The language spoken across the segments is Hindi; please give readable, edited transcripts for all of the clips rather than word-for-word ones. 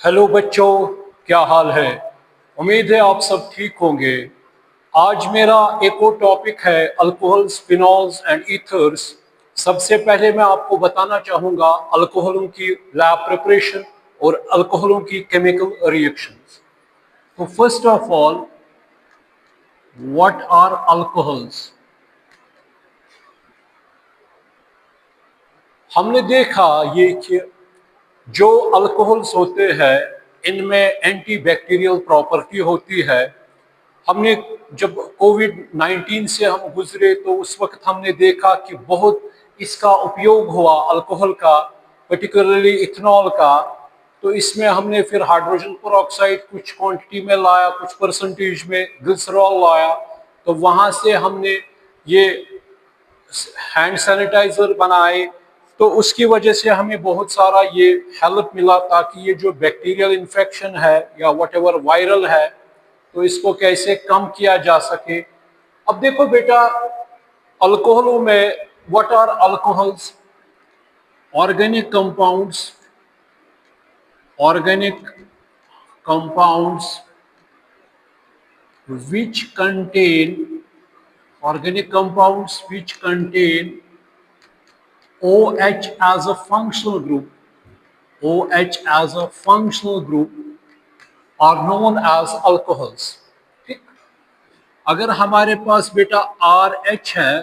हेलो बच्चों, क्या हाल है। उम्मीद है आप सब ठीक होंगे। आज मेरा एक और टॉपिक है अल्कोहल्स, फिनॉल्स एंड ईथर्स। सबसे पहले मैं आपको बताना चाहूँगा अल्कोहलों की लैब प्रिपरेशन और अल्कोहलों की केमिकल रिएक्शंस। तो first of all, what are alcohols. हमने देखा ये कि जो अल्कोहल्स होते हैं इनमें एंटी बैक्टीरियल प्रॉपर्टी होती है। हमने जब कोविड 19 से हम गुजरे तो उस वक्त हमने देखा कि बहुत इसका उपयोग हुआ अल्कोहल का, पर्टिकुलरली इथेनॉल का। तो इसमें हमने फिर हाइड्रोजन पेरोक्साइड कुछ क्वांटिटी में लाया, कुछ परसेंटेज में ग्लिसरॉल लाया। तो वहाँ से हमने ये हैंड सैनिटाइजर बनाए। तो उसकी वजह से हमें बहुत सारा ये हेल्प मिला ताकि ये जो बैक्टीरियल इन्फेक्शन है या व्हाटएवर वायरल है तो इसको कैसे कम किया जा सके। अब देखो बेटा, अल्कोहलों में what are alcohols? Organic compounds, organic compounds which contain organic compounds which contain OH as a functional group, OH as a functional group are known as alcohols। ठीक, अगर हमारे पास बेटा RH है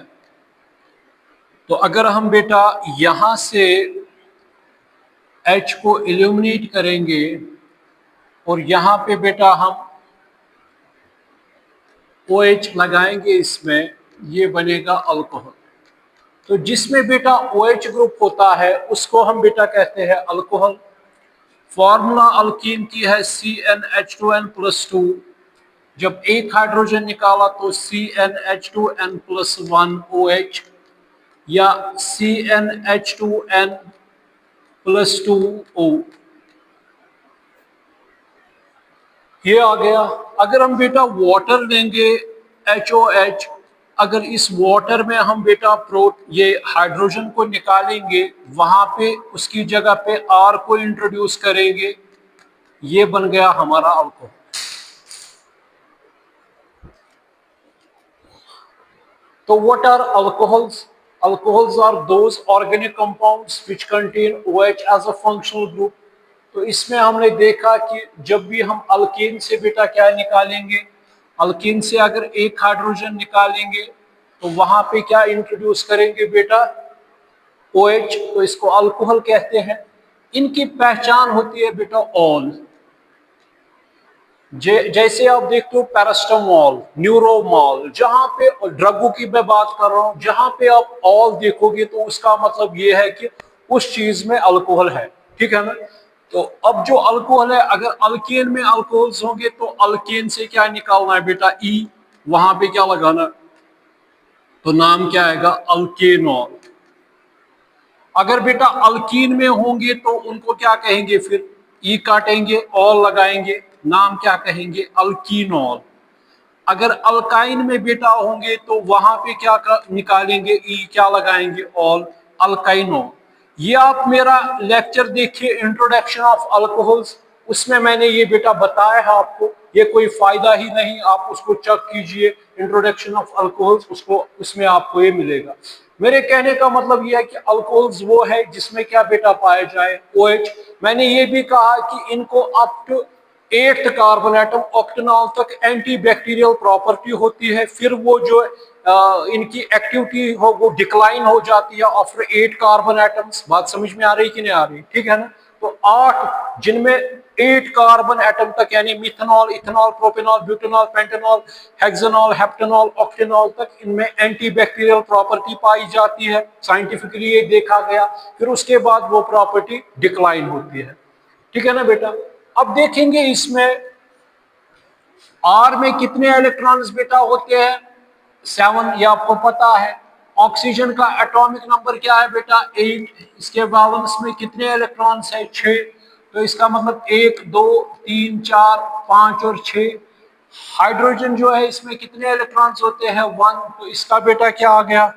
तो अगर हम बेटा यहां से H को इल्यूमिनेट करेंगे और यहाँ पे बेटा हम OH लगाएंगे, इसमें ये बनेगा अल्कोहल। तो जिसमें बेटा OH ग्रुप होता है उसको हम बेटा कहते हैं अल्कोहल। फॉर्मूला अल्कीन की है CnH2n+2। जब एक हाइड्रोजन निकाला तो CnH2n+1OH या CnH2n+2O, ये आ गया। अगर हम बेटा वाटर लेंगे HOH, अगर इस वाटर में हम बेटा ये हाइड्रोजन को निकालेंगे, वहां पे उसकी जगह पे R को इंट्रोड्यूस करेंगे, ये बन गया हमारा अल्कोहल। तो what are alcohols? Alcohols are those organic compounds which contain OH as a functional group। तो इसमें हमने देखा कि जब भी हम अल्कीन से बेटा क्या निकालेंगे, अल्कीन से अगर एक हाइड्रोजन निकालेंगे तो वहां पे क्या इंट्रोड्यूस करेंगे बेटा, OH। तो इसको अल्कोहल कहते हैं। इनकी पहचान होती है बेटा ऑल। जैसे आप देखते हो पैरास्टामोल, न्यूरोमॉल, जहां पे ड्रगों की मैं बात कर रहा हूं, जहां पे आप ऑल देखोगे तो उसका मतलब ये है कि उस चीज में अल्कोहल है। ठीक है ना। तो अब जो अल्कोहल है, अगर अल्केन में अल्कोहल्स होंगे तो अल्केन से क्या निकालना है बेटा, ई, वहां पे क्या लगाना, तो नाम क्या आएगा, अल्केनॉल। अगर बेटा अल्कीन में होंगे तो उनको क्या कहेंगे, फिर ई काटेंगे, ऑल लगाएंगे, नाम क्या कहेंगे, अल्कीनॉल। अगर अल्काइन में बेटा होंगे तो वहां पे क्या निकालेंगे, ई क्या लगाएंगे, ऑल, अल्काइनॉल। ये आप मेरा लेक्चर देखिए, इंट्रोडक्शन ऑफ अल्कोहल्स, उसमें मैंने ये बेटा बताया है आपको। ये कोई फायदा ही नहीं, आप उसको चेक कीजिए, इंट्रोडक्शन ऑफ अल्कोहल्स, उसको उसमें आपको ये मिलेगा। मेरे कहने का मतलब यह है कि अल्कोहल्स वो है जिसमें क्या बेटा पाया जाए, OH। मैंने ये भी कहा कि इनको up to 8th carbon atom octanol तक एंटी बैक्टीरियल प्रॉपर्टी होती है। फिर वो जो इनकी एक्टिविटी हो वो डिक्लाइन हो जाती है आफ्टर 8 कार्बन एटम्स। बात समझ में आ रही कि नहीं आ रही, ठीक है ना। तो 8 जिनमें 8 कार्बन एटम तक, यानी methanol, ethanol, propanol, butanol, pentanol, hexanol, heptanol, octanol तक, इनमें एंटी बैक्टीरियल प्रॉपर्टी पाई जाती है। साइंटिफिकली ये देखा गया। फिर उसके बाद वो प्रॉपर्टी डिक्लाइन होती है। ठीक है ना बेटा। अब देखेंगे इसमें आर में कितने इलेक्ट्रॉन्स बेटा होते हैं, 7, ये आपको पता है। ऑक्सीजन का एटॉमिक नंबर क्या है बेटा, 8। इसके वैलेंस में कितने इलेक्ट्रॉन्स है, 6। तो इसका मतलब 1 2 3 4 5 और 6। हाइड्रोजन जो है इसमें कितने इलेक्ट्रॉन्स होते हैं, 1। तो इसका बेटा क्या आ गया,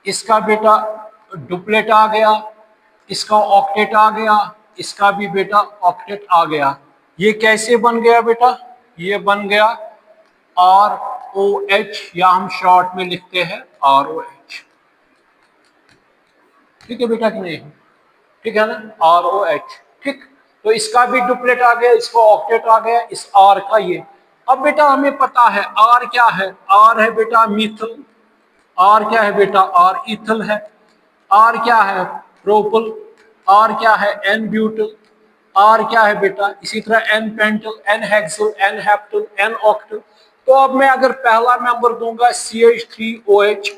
इसका बेटा डुप्लेट आ गया, इसका ऑक्टेट आ गया, इसका भी बेटा ऑक्टेट आ गया। ये कैसे बन गया बेटा? ये बन गया ROH, या हम शॉर्ट में लिखते हैं ROH। ठीक है बेटा कि नहीं? ठीक है ना, ROH। ठीक, तो इसका भी डुप्लेट आ गया, इसका ऑक्टेट आ गया, इस R का ये। अब बेटा हमें पता है R क्या है। R है बेटा मिथल। R क्या है बेटा? R इथल है। R क्या है? प्रोपल। R क्या है? N butyl. R क्या है बेटा? इसी तरह N Paintal, N हेक्सल, N हेप्टल, N octal. तो अब मैं अगर पहला मेंबर दूंगा CH3OH,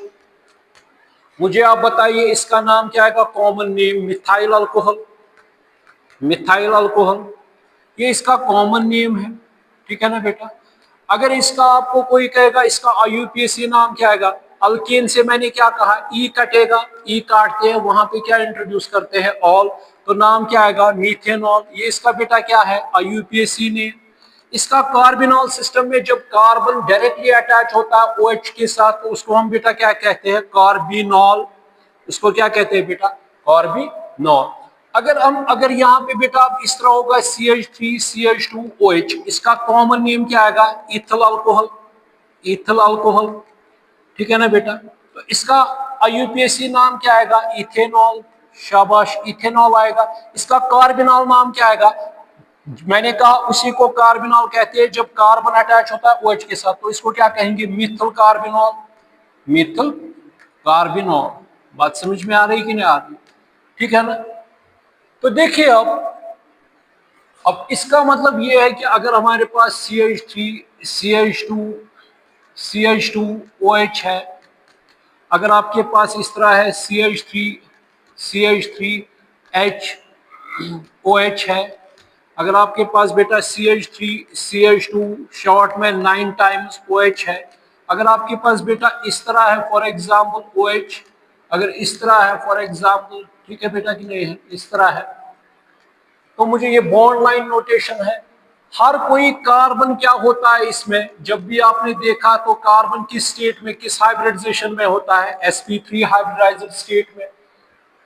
मुझे आप बताइए इसका नाम क्या है? Common name methyl alcohol. Methyl alcohol ये इसका कॉमन नेम है। ठीक है ना बेटा? अगर इसका आपको कोई कहेगा इसका IUPAC नाम क्या आएगा? अल्केन से मैंने क्या कहा? ई कटेगा, ई काटते हैं, वहां पे क्या इंट्रोड्यूस करते हैं? ऑल। तो नाम क्या आएगा? मीथेनॉल। ये इसका बेटा क्या है? IUPAC name. इसका कार्बिनॉल सिस्टम में जब कार्बन डायरेक्टली अटैच होता है OH के साथ, तो उसको हम बेटा क्या कहते हैं? कार्बिनॉल। उसको क्या कहते हैं बेटा? कार्बिनॉल। अगर यहाँ पे बेटा अब इस तरह होगा CH3CH2OH, इसका कॉमन नेम क्या आएगा? इथल अल्कोहल। इथल अल्कोहल। ठीक है ना बेटा? तो इसका IUPAC नाम क्या आएगा? इथेनॉल। शाबाश, इथेनॉल आएगा। इसका कार्बिनॉल नाम क्या आएगा? मैंने कहा उसी को कार्बिनॉल कहते हैं जब कार्बन अटैच होता है OH के साथ, तो इसको क्या कहेंगे? Methyl carbinol. Methyl carbinol. बात समझ में आ रही कि नहीं आ रही? ठीक है ना? तो देखिए अब इसका मतलब ये है कि अगर हमारे पास CH3CH2OH है, अगर आपके पास इस तरह है CH3OH है, अगर आपके पास बेटा CH3CH2 शॉर्ट में 9 टाइम्स OH है, अगर आपके पास बेटा इस तरह है फॉर एग्जाम्पल OH, अगर इस तरह है फॉर एग्जाम्पल, ठीक है बेटा कि नहीं है? इस तरह है, तो मुझे ये बॉन्ड लाइन नोटेशन है। हर कोई कार्बन क्या होता है इसमें, जब भी आपने देखा तो कार्बन किस स्टेट में, किस हाइब्रिडाइजेशन में होता है? sp3 हाइब्रिडाइज्ड स्टेट में।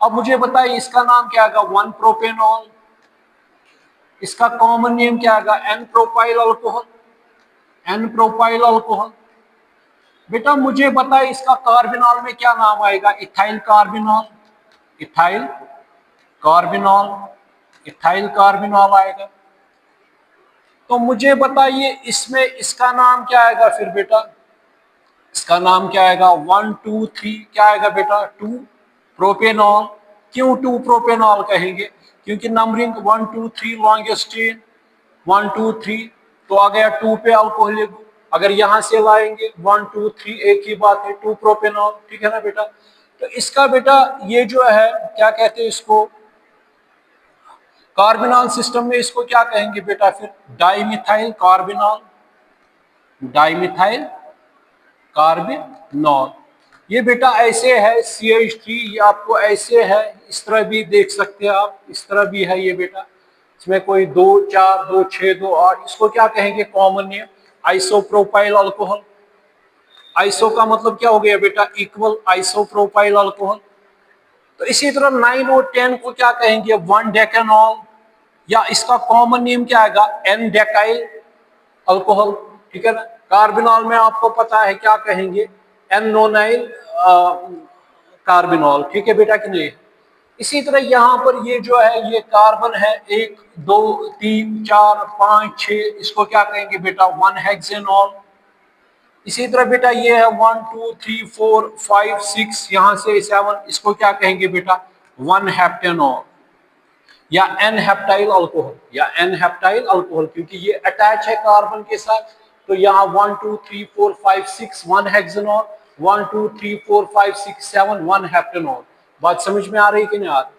अब मुझे बताइए इसका नाम क्या आएगा? 1 प्रोपेनॉल। इसका कॉमन नेम क्या आएगा? N propyl alcohol. N propyl alcohol. बेटा मुझे बताइए इसका कार्बिनॉल में क्या नाम आएगा? Ethyl carbinol. Ethyl carbinol. Ethyl carbinol आएगा। तो मुझे बताइए इसमें इसका नाम क्या आएगा फिर बेटा? इसका नाम क्या आएगा? 1 2 3 क्या आएगा बेटा? 2 प्रोपेनॉल। क्यों 2 प्रोपेनॉल कहेंगे? क्योंकि नंबरिंग 1 2 3 लॉन्गेस्ट चेन 1 2 3, तो आ गया 2 पे अल्कोहलिक। अगर यहां से लाएंगे 1 2 3 एक ही बात है, 2 प्रोपेनॉल। ठीक है ना बेटा? तो इसका बेटा ये जो है क्या कहते हैं इसको? कार्बिनॉल सिस्टम में इसको क्या कहेंगे बेटा फिर? Dimethyl carbinol. Dimethyl carbinol. ये बेटा ऐसे है CH3, ये आपको ऐसे है, इस तरह भी देख सकते हैं आप, इस तरह भी है ये बेटा। इसमें कोई 2 4 2 6 2 8, इसको क्या कहेंगे common name? Isopropyl alcohol. Iso का मतलब क्या हो गया बेटा? Equal, isopropyl alcohol. तो इसी तरह 9 और 10 को क्या कहेंगे? 1 डेकेनॉल, या इसका कॉमन नेम क्या आएगा? N डेकाइल alcohol. ठीक है ना? कार्बिनॉल में आपको पता है क्या कहेंगे? N nonyl carbinol. ठीक है बेटा कि नहीं? इसी तरह यहाँ पर ये जो है ये कार्बन है 1 2 3 4 5 6, इसको क्या कहेंगे बेटा? 1 हेक्सेनॉल। इसी तरह बेटा ये है 1 2 3 4 5 6, यहाँ से 7, इसको क्या कहेंगे बेटा? 1 हेप्टेनॉल या N हेप्टाइल अल्कोहल, या N हेप्टाइल अल्कोहल, क्योंकि ये अटैच है कार्बन के साथ। तो यहाँ 1 2 3 4 5 6 1 हेक्सेनॉल, 1 2 3 4 5 6 7 1 हेप्टेनॉल। बात समझ में आ रही कि नहीं आ रही?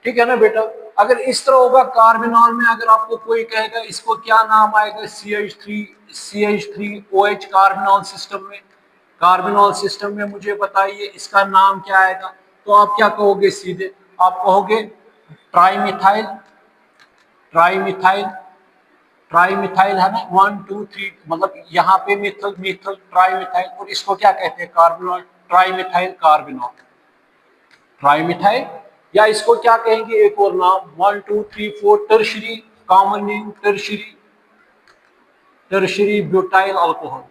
ठीक है ना बेटा? अगर इस तरह होगा कार्बिनॉल में, अगर आपको कोई कहेगा इसको क्या नाम आएगा? CH3OH कार्बिनॉल सिस्टम में। कार्बिनॉल सिस्टम में मुझे बताइए इसका नाम क्या आएगा? तो आप क्या कहोगे? सीधे आप कहोगे ट्राइमिथाइल। ट्राइमिथाइल, ट्राइमिथाइल है ना? 1 2 3, मतलब यहाँ पे मिथल मिथल ट्राइमिथाइल, और इसको क्या कहते हैं? कार्बिनॉल। Trimethyl carbinol. ट्राइमिथाइल या इसको क्या कहेंगे एक और नाम 1 2 3 4 tertiary, common name tertiary butyl alcohol,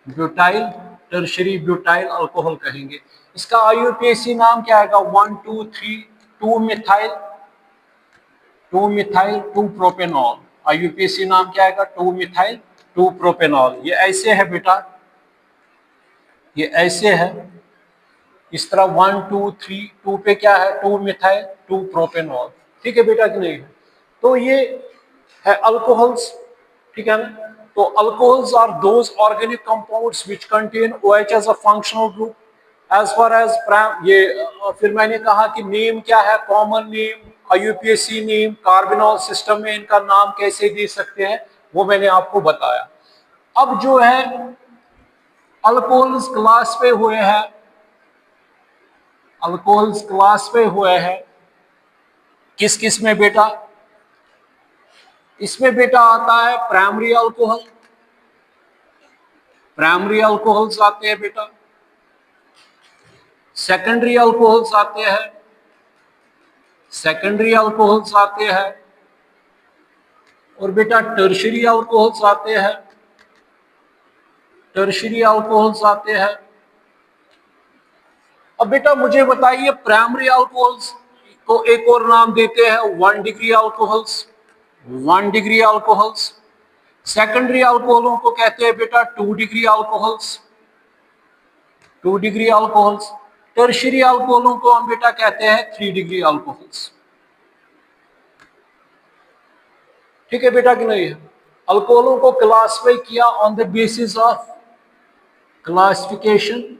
butyl tertiary butyl alcohol कहेंगे। इसका आईयूपीएसी नाम क्या आएगा 1 2 3 2 मिथाइल 2 प्रोपेनॉल। आईयूपीएसी नाम क्या आएगा 2 मिथाइल 2 प्रोपेनॉल। ये ऐसे है बेटा, ये ऐसे है इस तरह 1 2 3 2 पे क्या है 2 मिथाइल 2 प्रोपेनॉल। ठीक है बेटा कि नहीं? तो ये है अल्कोहल्स, ठीक है ना। तो alcohols are those organic compounds which contain OH as a functional group as far as ये फिर मैंने कहा कि नेम क्या है, common name, IUPAC name, carbinol system में इनका नाम कैसे दे सकते हैं वो मैंने आपको बताया। अब जो है अल्कोहल्स क्लास पे हुए हैं, अल्कोहल्स क्लास पे हुए हैं किस किस में बेटा? इसमें बेटा आता है प्राइमरी अल्कोहल, प्राइमरी अल्कोहल्स आते हैं बेटा, सेकेंडरी अल्कोहल्स आते हैं, सेकेंडरी अल्कोहल्स आते हैं, और बेटा टर्शरी अल्कोहल्स आते हैं, टर्शरी अल्कोहल्स आते हैं। अब बेटा मुझे बताइए प्राइमरी अल्कोहल्स को एक और नाम देते हैं 1 degree alcohols, 1 degree alcohols. Secondary अल्कोहलों को कहते हैं बेटा 2 degree alcohols, 2 degree alcohols. Tertiary अल्कोहलों को हम बेटा कहते हैं 3 डिग्री अल्कोहल्स। ठीक है बेटा कि नहीं? अल्कोहलों को क्लासिफाई किया on the basis of classification,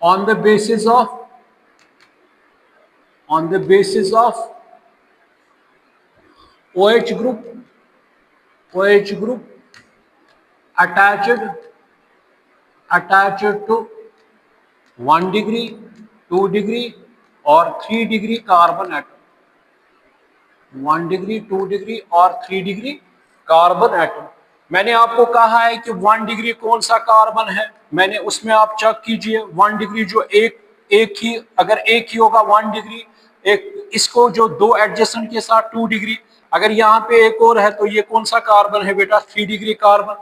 on the basis of OH group attached to 1 degree 2 degree और 3 degree carbon atom, 1 degree 2 degree और 3 डिग्री कार्बन एटम। मैंने आपको कहा है कि 1 डिग्री कौन सा कार्बन है, मैंने उसमें आप चेक कीजिए 1 डिग्री जो एक ही, अगर एक ही होगा 1 डिग्री, एक इसको जो दो एडजेसेंट के साथ 2 डिग्री, अगर यहाँ पे एक और है तो ये कौन सा कार्बन है बेटा 3 डिग्री कार्बन।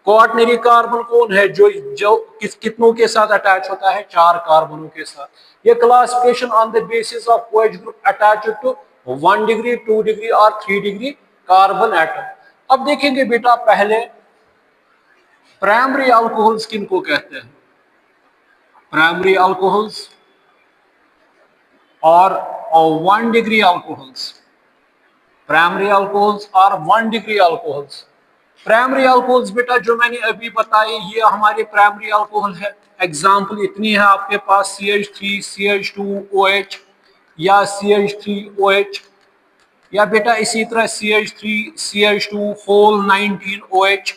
क्वाaternary कार्बन कौन है जो जो कितनों के साथ अटैच होता है 4 कार्बनों के साथ। ये classification on the basis of OH group attached to 1 degree 2 degree और 3 डिग्री कार्बन एटम। अब देखेंगे बेटा पहले प्राइमरी अल्कोहल्स किनको कहते हैं, प्राइमरी अल्कोहल्स और 1 डिग्री अल्कोहल्स, प्राइमरी अल्कोहल्स और 1 डिग्री अल्कोहल्स। प्राइमरी अल्कोहल्स बेटा जो मैंने अभी बताए ये हमारे प्राइमरी अल्कोहल है। एग्जांपल इतनी है आपके पास CH3 CH2OH या CH3OH, या बेटा इसी तरह CH3 CH2 होल 19OH,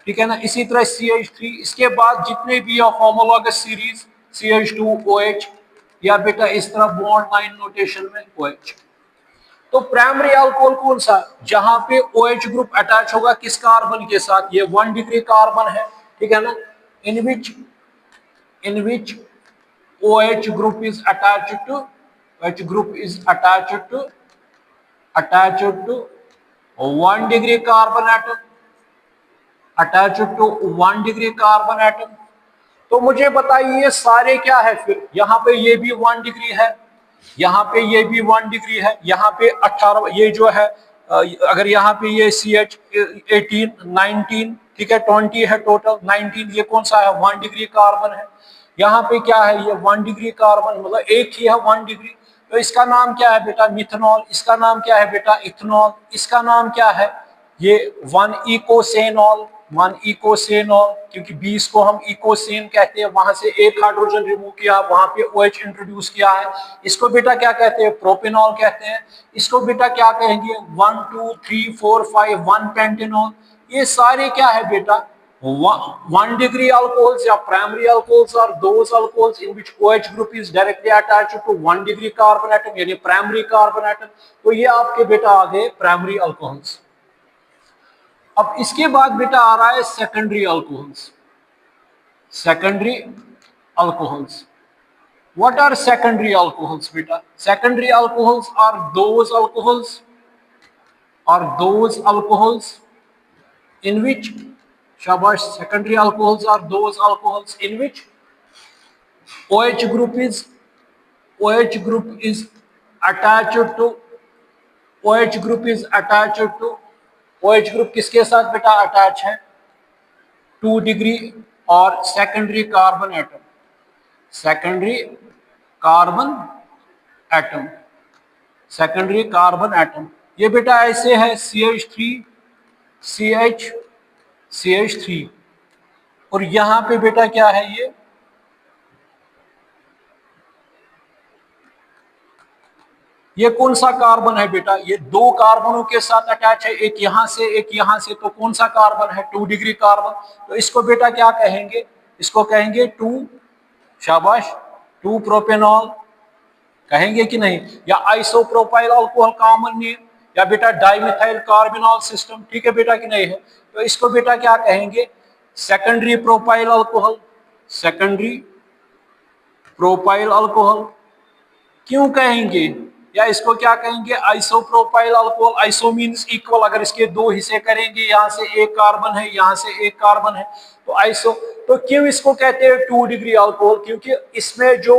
ठीक है ना। इसी तरह CH3, इसके बाद जितने भी होमोलॉगस सीरीज CH2OH, या बेटा इस तरह बॉन्ड लाइन नोटेशन में OH। तो प्राइमरी अल्कोहल कौन सा, जहां पे OH ग्रुप अटैच होगा किस कार्बन के साथ, ये 1 डिग्री कार्बन है, ठीक है ना। In which OH group is attached to, OH group is attached to 1 degree carbon atom, attached to 1 degree carbon atom. तो मुझे बताइए ये सारे क्या है, फिर यहाँ पे ये भी 1 डिग्री है, यहाँ पे ये भी 1 डिग्री है, यहाँ पे 18, ये जो है अगर यहाँ पे ये CH 18 19, ठीक है 20 है टोटल 19, ये कौन सा है 1 डिग्री कार्बन है। यहाँ पे क्या है ये 1 डिग्री कार्बन, मतलब एक ही है 1 डिग्री। तो इसका नाम क्या है बेटा मिथनॉल, इसका नाम क्या है बेटा इथनॉल, इसका नाम क्या है ये 1 इकोसेनॉल, 1 इकोसेनॉल, क्योंकि 20 को हम इकोसेन कहते हैं, वहां से एक हाइड्रोजन रिमूव किया, वहां पे OH इंट्रोड्यूस किया है। इसको बेटा क्या कहते हैं प्रोपेनॉल कहते हैं। इसको बेटा क्या कहेंगे 1 2 3 4 5 1 पेंटेनॉल। ये सारे क्या है बेटा 1 डिग्री अल्कोहल्स या प्राइमरी अल्कोहल्स और those alcohols in which OH group is directly attached to 1 degree carbon atom, यानी प्राइमरी कार्बन एटम। तो ये आपके बेटा आ गए प्राइमरी अल्कोहल्स। अब इसके बाद बेटा आ रहा है secondary alcohols, secondary alcohols. What are secondary alcohols, beta? Secondary alcohols are those alcohols in which, shabash, secondary alcohols are those alcohols in which OH group is OH group is attached to OH group is attached to OH group किसके साथ बेटा अटैच है? 2 डिग्री और secondary carbon atom, secondary carbon atom, secondary carbon atom. ये बेटा ऐसे है CH3 CH CH3, और यहां पे बेटा क्या है? ये कौन सा कार्बन है बेटा? ये दो कार्बनों के साथ अटैच है, एक यहां से एक यहां से, तो कौन सा कार्बन है? 2 डिग्री कार्बन। तो इसको बेटा क्या कहेंगे? इसको कहेंगे 2, शाबाश, 2 प्रोपेनॉल कहेंगे कि नहीं? या आइसोप्रोपाइल अल्कोहल कॉमन नेम, या बेटा डाइमिथाइल कार्बोनॉल सिस्टम, ठीक है बेटा कि नहीं है? तो इसको बेटा क्या कहेंगे? Secondary propyl alcohol, secondary propyl alcohol. क्यों कहेंगे? या इसको क्या कहेंगे? Isopropyl alcohol. Iso means equal, अगर इसके दो हिस्से करेंगे, यहां से एक कार्बन है, यहां से एक कार्बन है, तो आइसो। तो क्यों इसको कहते हैं 2 डिग्री अल्कोहल? क्योंकि इसमें जो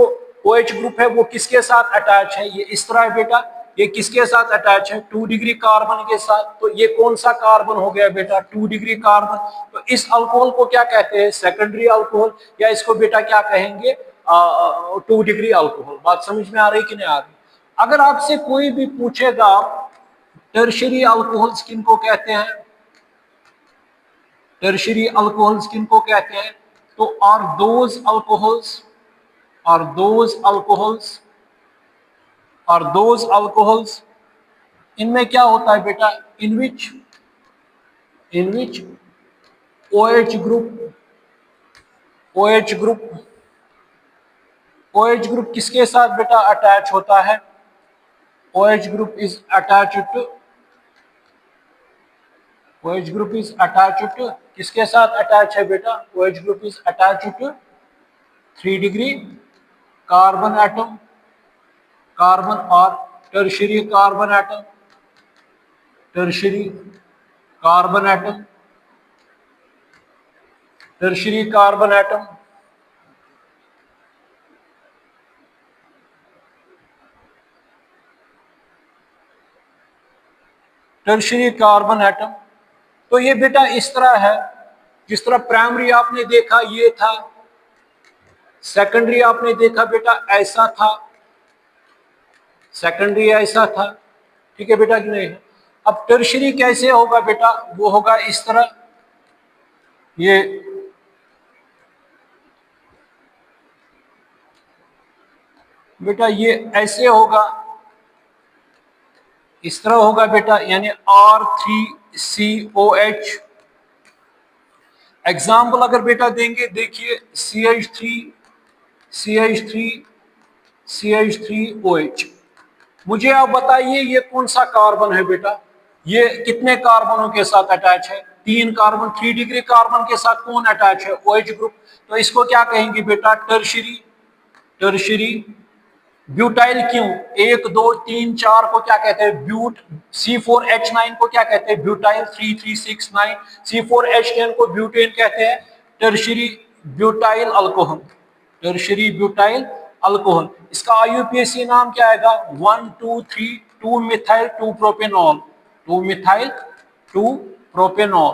OH ग्रुप है वो किसके साथ अटैच है? ये इस तरह है बेटा, ये किसके साथ अटैच है? 2 डिग्री कार्बन के साथ। तो ये कौन सा कार्बन हो गया बेटा? 2 डिग्री कार्बन। तो इस अल्कोहल को क्या कहते हैं? सेकेंडरी अल्कोहल, या इसको बेटा क्या कहेंगे? 2 डिग्री अल्कोहल। बात समझ में आ रही कि नहीं आ रही? अगर आपसे कोई भी पूछेगा टर्शियरी अल्कोहल्स किनको कहते हैं, टर्शियरी अल्कोहल्स किनको कहते हैं, तो आर दोज अल्कोहल्स इनमें क्या होता है बेटा? इन विच OH ग्रुप किसके साथ बेटा अटैच होता है? OH group is attached to किसके साथ अटैच है बेटा? OH group is attached to 3 degree carbon atom, carbon और tertiary carbon atom, tertiary carbon atom, tertiary carbon atom. Tertiary carbon atom. तो ये बेटा इस तरह है, जिस तरह प्राइमरी आपने देखा ये था, सेकेंडरी आपने देखा बेटा ऐसा था, सेकेंडरी ऐसा था, ठीक है बेटा कि नहीं है? अब टर्शियरी कैसे होगा बेटा? वो होगा इस तरह, ये बेटा ये ऐसे होगा, इस तरह होगा बेटा, यानी R3COH। एग्जाम्पल अगर बेटा देंगे, देखिए CH3CH3OH। मुझे आप बताइए ये कौन सा कार्बन है बेटा? ये कितने कार्बनों के साथ अटैच है? 3 कार्बन। 3 डिग्री कार्बन के साथ कौन अटैच है? OH group. तो इसको क्या कहेंगे बेटा? Tertiary butyl. क्यों? 1 2 3 4 को क्या कहते हैं? ब्यूट। C4H9 को क्या कहते हैं? ब्यूटाइल। 3 3 6 9। C4H10 को ब्यूटेन कहते हैं। Tertiary butyl alcohol, tertiary butyl alcohol. इसका IUPAC नाम क्या आएगा? 1 2 3 2 मिथाइल 2 प्रोपेनॉल, 2 मिथाइल 2 प्रोपेनॉल।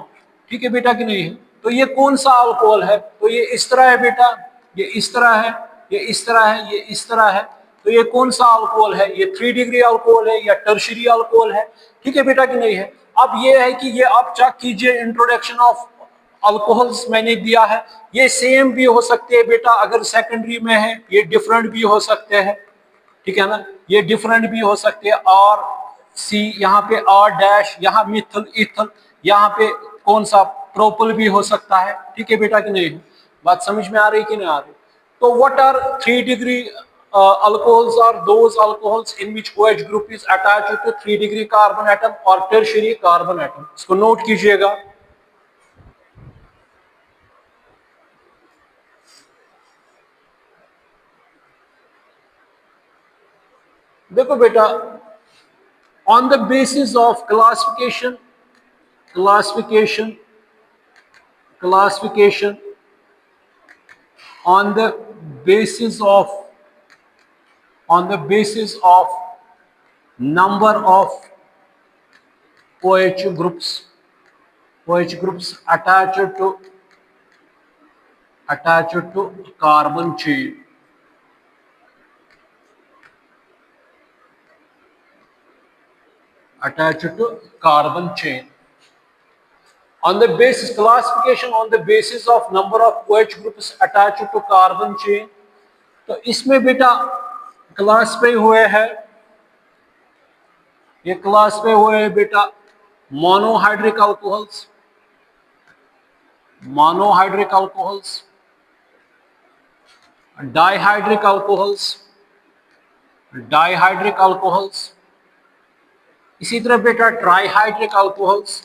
ठीक है बेटा कि नहीं है? तो ये कौन सा अल्कोहल है? तो ये इस तरह है बेटा, ये इस तरह है, ये इस तरह है, ये इस तरह है। तो ये कौन सा अल्कोहल है? ये 3 डिग्री अल्कोहल है या टर्शियरी अल्कोहल है? ठीक है बेटा कि नहीं है? अब ये है कि ये आप चेक कीजिए, इंट्रोडक्शन ऑफ अल्कोहल्स मैंने दिया है। ये सेम भी हो सकते हैं बेटा, अगर सेकेंडरी में है, ये डिफरेंट भी हो सकते हैं, ठीक है ना? ये डिफरेंट भी हो सकते हैं। RC, यहाँ पे R', यहाँ मिथल इथल, यहाँ पे कौन सा प्रोपल भी हो सकता है। ठीक है बेटा कि नहीं? बात समझ में आ रही कि नहीं आ रही? तो what are 3 degree alcohols? are those alcohols in which OH group is attached to 3 degree carbon atom और टर्शियरी कार्बन एटम। इसको नोट कीजिएगा। देखो बेटा, on the basis of classification, classification, classification, on the basis of, on the basis of number of OH groups, OH groups attached to carbon chain, attached to carbon chain. On the basis, classification on the basis of number of OH groups attached to carbon chain, तो इसमें बेटा क्लासिफाई हुए हैं, ये क्लासिफाई हुए हैं बेटा monohydric alcohols, monohydric alcohols, dihydric alcohols, dihydric alcohols, इसी तरह बेटा ट्राइहाइड्रिक अल्कोहल्स,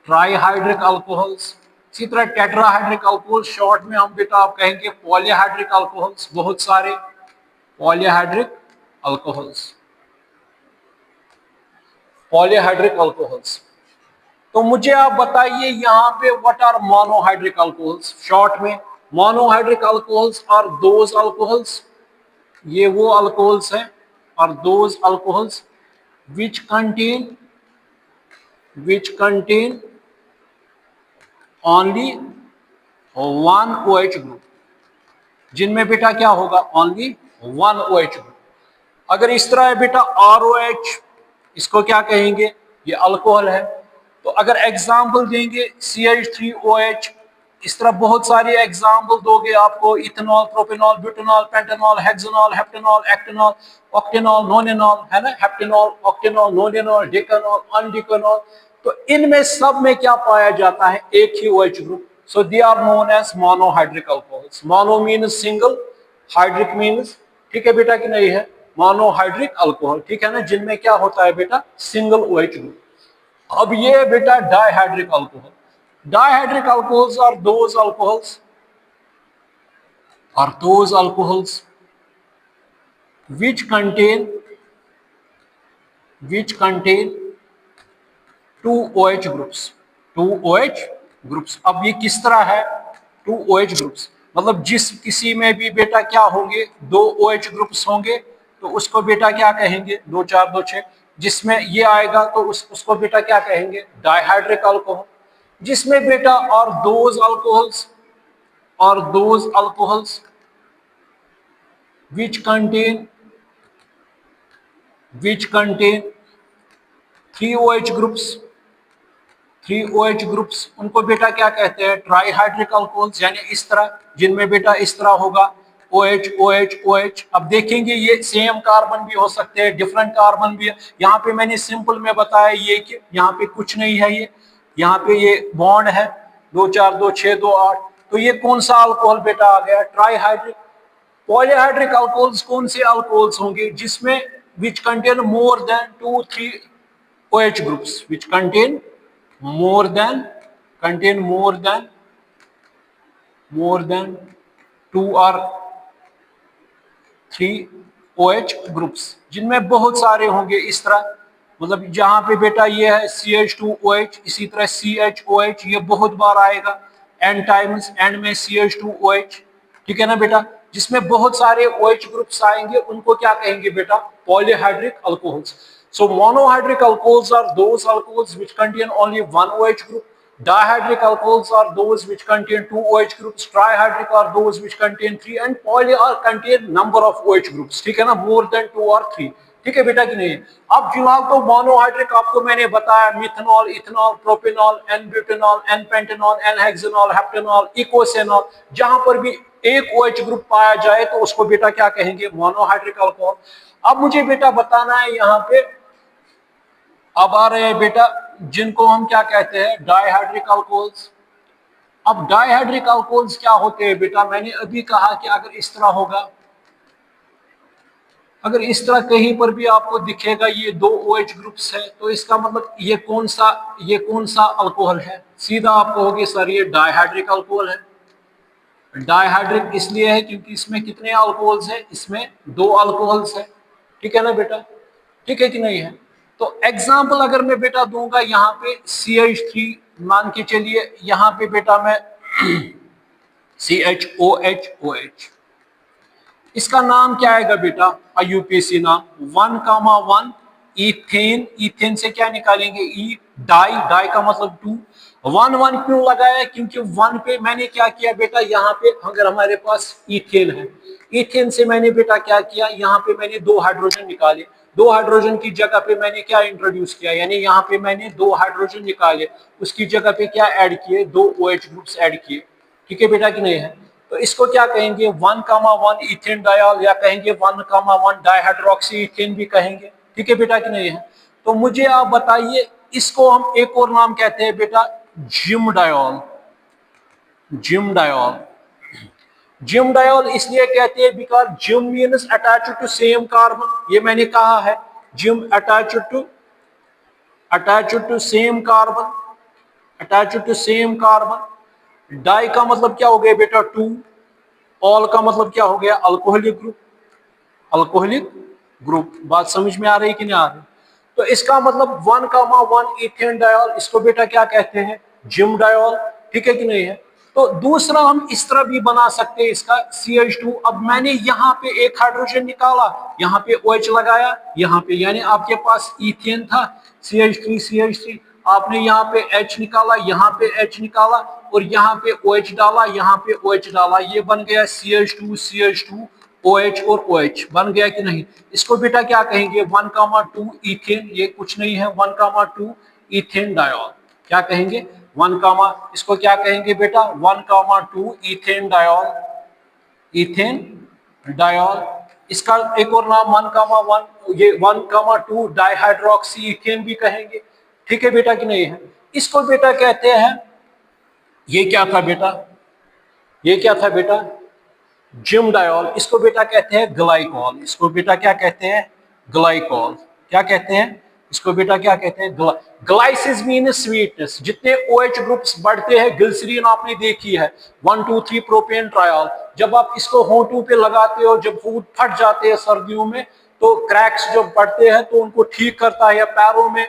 ट्राइहाइड्रिक अल्कोहल्स, इसी तरह टेट्राहाइड्रिक अल्कोहल, शॉर्ट में हम बेटा आप कहेंगे पॉलीहाइड्रिक अल्कोहल्स, बहुत सारे पॉलीहाइड्रिक अल्कोहल्स, पॉलीहाइड्रिक अल्कोहल्स। तो मुझे आप बताइए यहाँ पे what are monohydric alcohols. Short में monohydric alcohols are those alcohols, ये वो अल्कोहल्स हैं, और those alcohols which contain only one OH group, जिनमें बेटा क्या होगा only one OH group। अगर इस तरह है बेटा ROH, इसको क्या कहेंगे, ये अल्कोहल है। तो अगर एग्जाम्पल देंगे CH3OH, इस तरह बहुत सारे एग्जाम्पल दोगे आपको, ethanol, propanol, butanol, pentanol, hexanol, heptanol, octanol, octanol, nonanol, है ना, हेप्टेनॉल, ऑक्टेनॉल, नोनेनॉल, डेकानॉल, अनडेकानॉल। तो इनमें सब में क्या पाया जाता है, एक ही OH group. So they are known as monohydric alcohols. Mono means single, hydric means, ठीक है बेटा कि नहीं है, मोनोहाइड्रिक अल्कोहल, ठीक है ना, जिनमें क्या होता है बेटा सिंगल OH ग्रुप। अब ये बेटा dihydric alcohol, dihydric alcohols are those alcohols which contain two OH groups, two OH groups। अब ये किस तरह है, two OH groups मतलब जिस किसी में भी बेटा क्या होंगे, दो OH ग्रुप्स होंगे, तो उसको बेटा क्या कहेंगे, 2 4 2 6, जिसमें ये आएगा तो उसको बेटा क्या कहेंगे, डाइहाइड्रिक अल्कोहल। जिसमें बेटा और those alcohols which contain three OH groups, उनको बेटा क्या कहते हैं, ट्राइहाइड्रिक अल्कोहल्स। यानी इस तरह, जिनमें बेटा इस तरह होगा OH OH OH। अब देखेंगे ये सेम कार्बन भी हो सकते हैं, डिफरेंट कार्बन भी है। यहाँ पे मैंने सिंपल में बताया ये कि यहाँ पे कुछ नहीं है, ये यहाँ पे ये बॉन्ड है 2 4 2 6 2 8। तो ये कौन सा अल्कोहल बेटा आ गया, ट्राइहाइड्रिक। पॉलीहाइड्रिक अल्कोहल्स कौन से अल्कोहल्स होंगे, जिसमें which contain more than 2 3 OH groups, which contain more than 2 or 3 OH groups, जिनमें बहुत सारे होंगे इस तरह। मतलब जहां पे बेटा ये है CH2OH, इसी तरह CHOH, ये बहुत बार आएगा N टाइम्स, N में CH2OH, ठीक है ना बेटा। जिसमें बहुत सारे OH ग्रुप्स आएंगे उनको क्या कहेंगे बेटा, polyhydric alcohols. So monohydric alcohols are those alcohols which contain only one OH group, dihydric alcohols are those which contain 2 OH groups, trihydric are those which contain 3, and poly are contain number of OH groups, ठीक है ना, more than 2 or 3, ठीक है बेटा कि नहीं। अब फिलहाल तो मोनोहाइड्रिक आपको मैंने बताया, methanol, ethanol, propanol, n butanol, n pentanol, n hexanol, heptanol, eicosanol, जहां पर भी एक OH ग्रुप पाया जाए तो उसको बेटा क्या कहेंगे, मोनोहाइड्रिक अल्कोहल। अब मुझे बेटा बताना है यहाँ पे, अब आ रहे हैं बेटा जिनको हम क्या कहते हैं, डाइहाइड्रिक अल्कोहल्स। अब डाइहाइड्रिक अल्कोहल्स क्या होते हैं बेटा, मैंने अभी कहा कि अगर इस तरह होगा, अगर इस तरह कहीं पर भी आपको दिखेगा ये 2 OH ग्रुप्स है, तो इसका मतलब ये कौन सा अल्कोहल है, सीधा आप कहोगे सर ये डाइहाइड्रिक अल्कोहल है। डाइहाइड्रिक इसलिए है क्योंकि इसमें कितने अल्कोहल्स है, इसमें 2 अल्कोहल्स है। ठीक है ना बेटा, ठीक है कि नहीं है। तो एग्जाम्पल अगर मैं बेटा दूंगा यहाँ पे CH3, मान के चलिए यहाँ पे बेटा मैं CHOH, इसका नाम क्या आएगा बेटा, IUPAC नाम 1,1 इथेन, इथेन से क्या निकालेंगे, ई, डाई, डाई का मतलब 2, 1,1 क्यों लगाया, क्योंकि 1 पे मैंने क्या किया बेटा, यहाँ पे अगर हमारे पास इथेन है, इथेन से मैंने बेटा क्या किया, यहाँ पे मैंने 2 हाइड्रोजन निकाले, 2 हाइड्रोजन की जगह पे मैंने क्या इंट्रोड्यूस किया, यानी यहाँ पे मैंने 2 हाइड्रोजन निकाले, उसकी जगह पे क्या ऐड किए, 2 OH ग्रुप्स ऐड किए, ठीक है बेटा कि नहीं है। तो इसको क्या कहेंगे, 1,1 इथेन डायल, या कहेंगे 1,1 डाइहाइड्रोक्सी इथेन भी कहेंगे, ठीक है बेटा कि नहीं है। तो मुझे आप बताइए, इसको हम एक और नाम कहते हैं बेटा gem diol, gem diol, gem diol इसलिए कहते हैं because gem means attach to same carbon, ये मैंने कहा है, gem attach to same carbon, attach to same carbon, di का मतलब क्या हो गया बेटा 2, ऑल का मतलब क्या हो गया, अल्कोहलिक ग्रुप, अल्कोहलिक ग्रुप, बात समझ में आ रही कि नहीं आ रही। तो इसका मतलब 1,1 इथेन डायोल, इसको बेटा क्या कहते हैं, जिम डायोल, ठीक है कि नहीं है। तो दूसरा हम इस तरह भी बना सकते हैं इसका CH2, अब मैंने यहाँ पे एक हाइड्रोजन निकाला, यहाँ पे OH लगाया, यहाँ पे यानी आपके पास इथेन था CH3, आपने यहाँ पे H निकाला, यहाँ पे H निकाला, और यहाँ पे OH डाला, यहाँ पे OH डाला, ये बन गया CH2 OH और OH बन गया कि नहीं। इसको बेटा क्या कहेंगे, 1,2 इथेन, ये कुछ नहीं है, 1,2 इथेन डायोल, क्या कहेंगे, इसको क्या कहेंगे बेटा, 1,2 इथेन डायोल, इथेन डायोल। इसका एक और नाम 1,1, ये 1,2 डाइहाइड्रोक्सी इथेन भी कहेंगे, ठीक है बेटा कि नहीं है। इसको बेटा कहते हैं, ये क्या था बेटा, ये क्या था बेटा, जिम डायोल, इसको बेटा कहते हैं ग्लाइकॉल, इसको बेटा क्या कहते हैं, ग्लाइकॉल, क्या कहते हैं, इसको बेटा क्या कहते हैं, ग्लाइसिस मीन स्वीटनेस, जितने OH ग्रुप्स बढ़ते हैं, ग्लिसरीन आपने देखी है 1, 2, 3 प्रोपेन ट्रायल, जब आप इसको होंठों पे लगाते हो, जब फूड फट जाते हैं सर्दियों में, तो क्रैक्स जब बढ़ते हैं तो उनको ठीक करता है, या पैरों में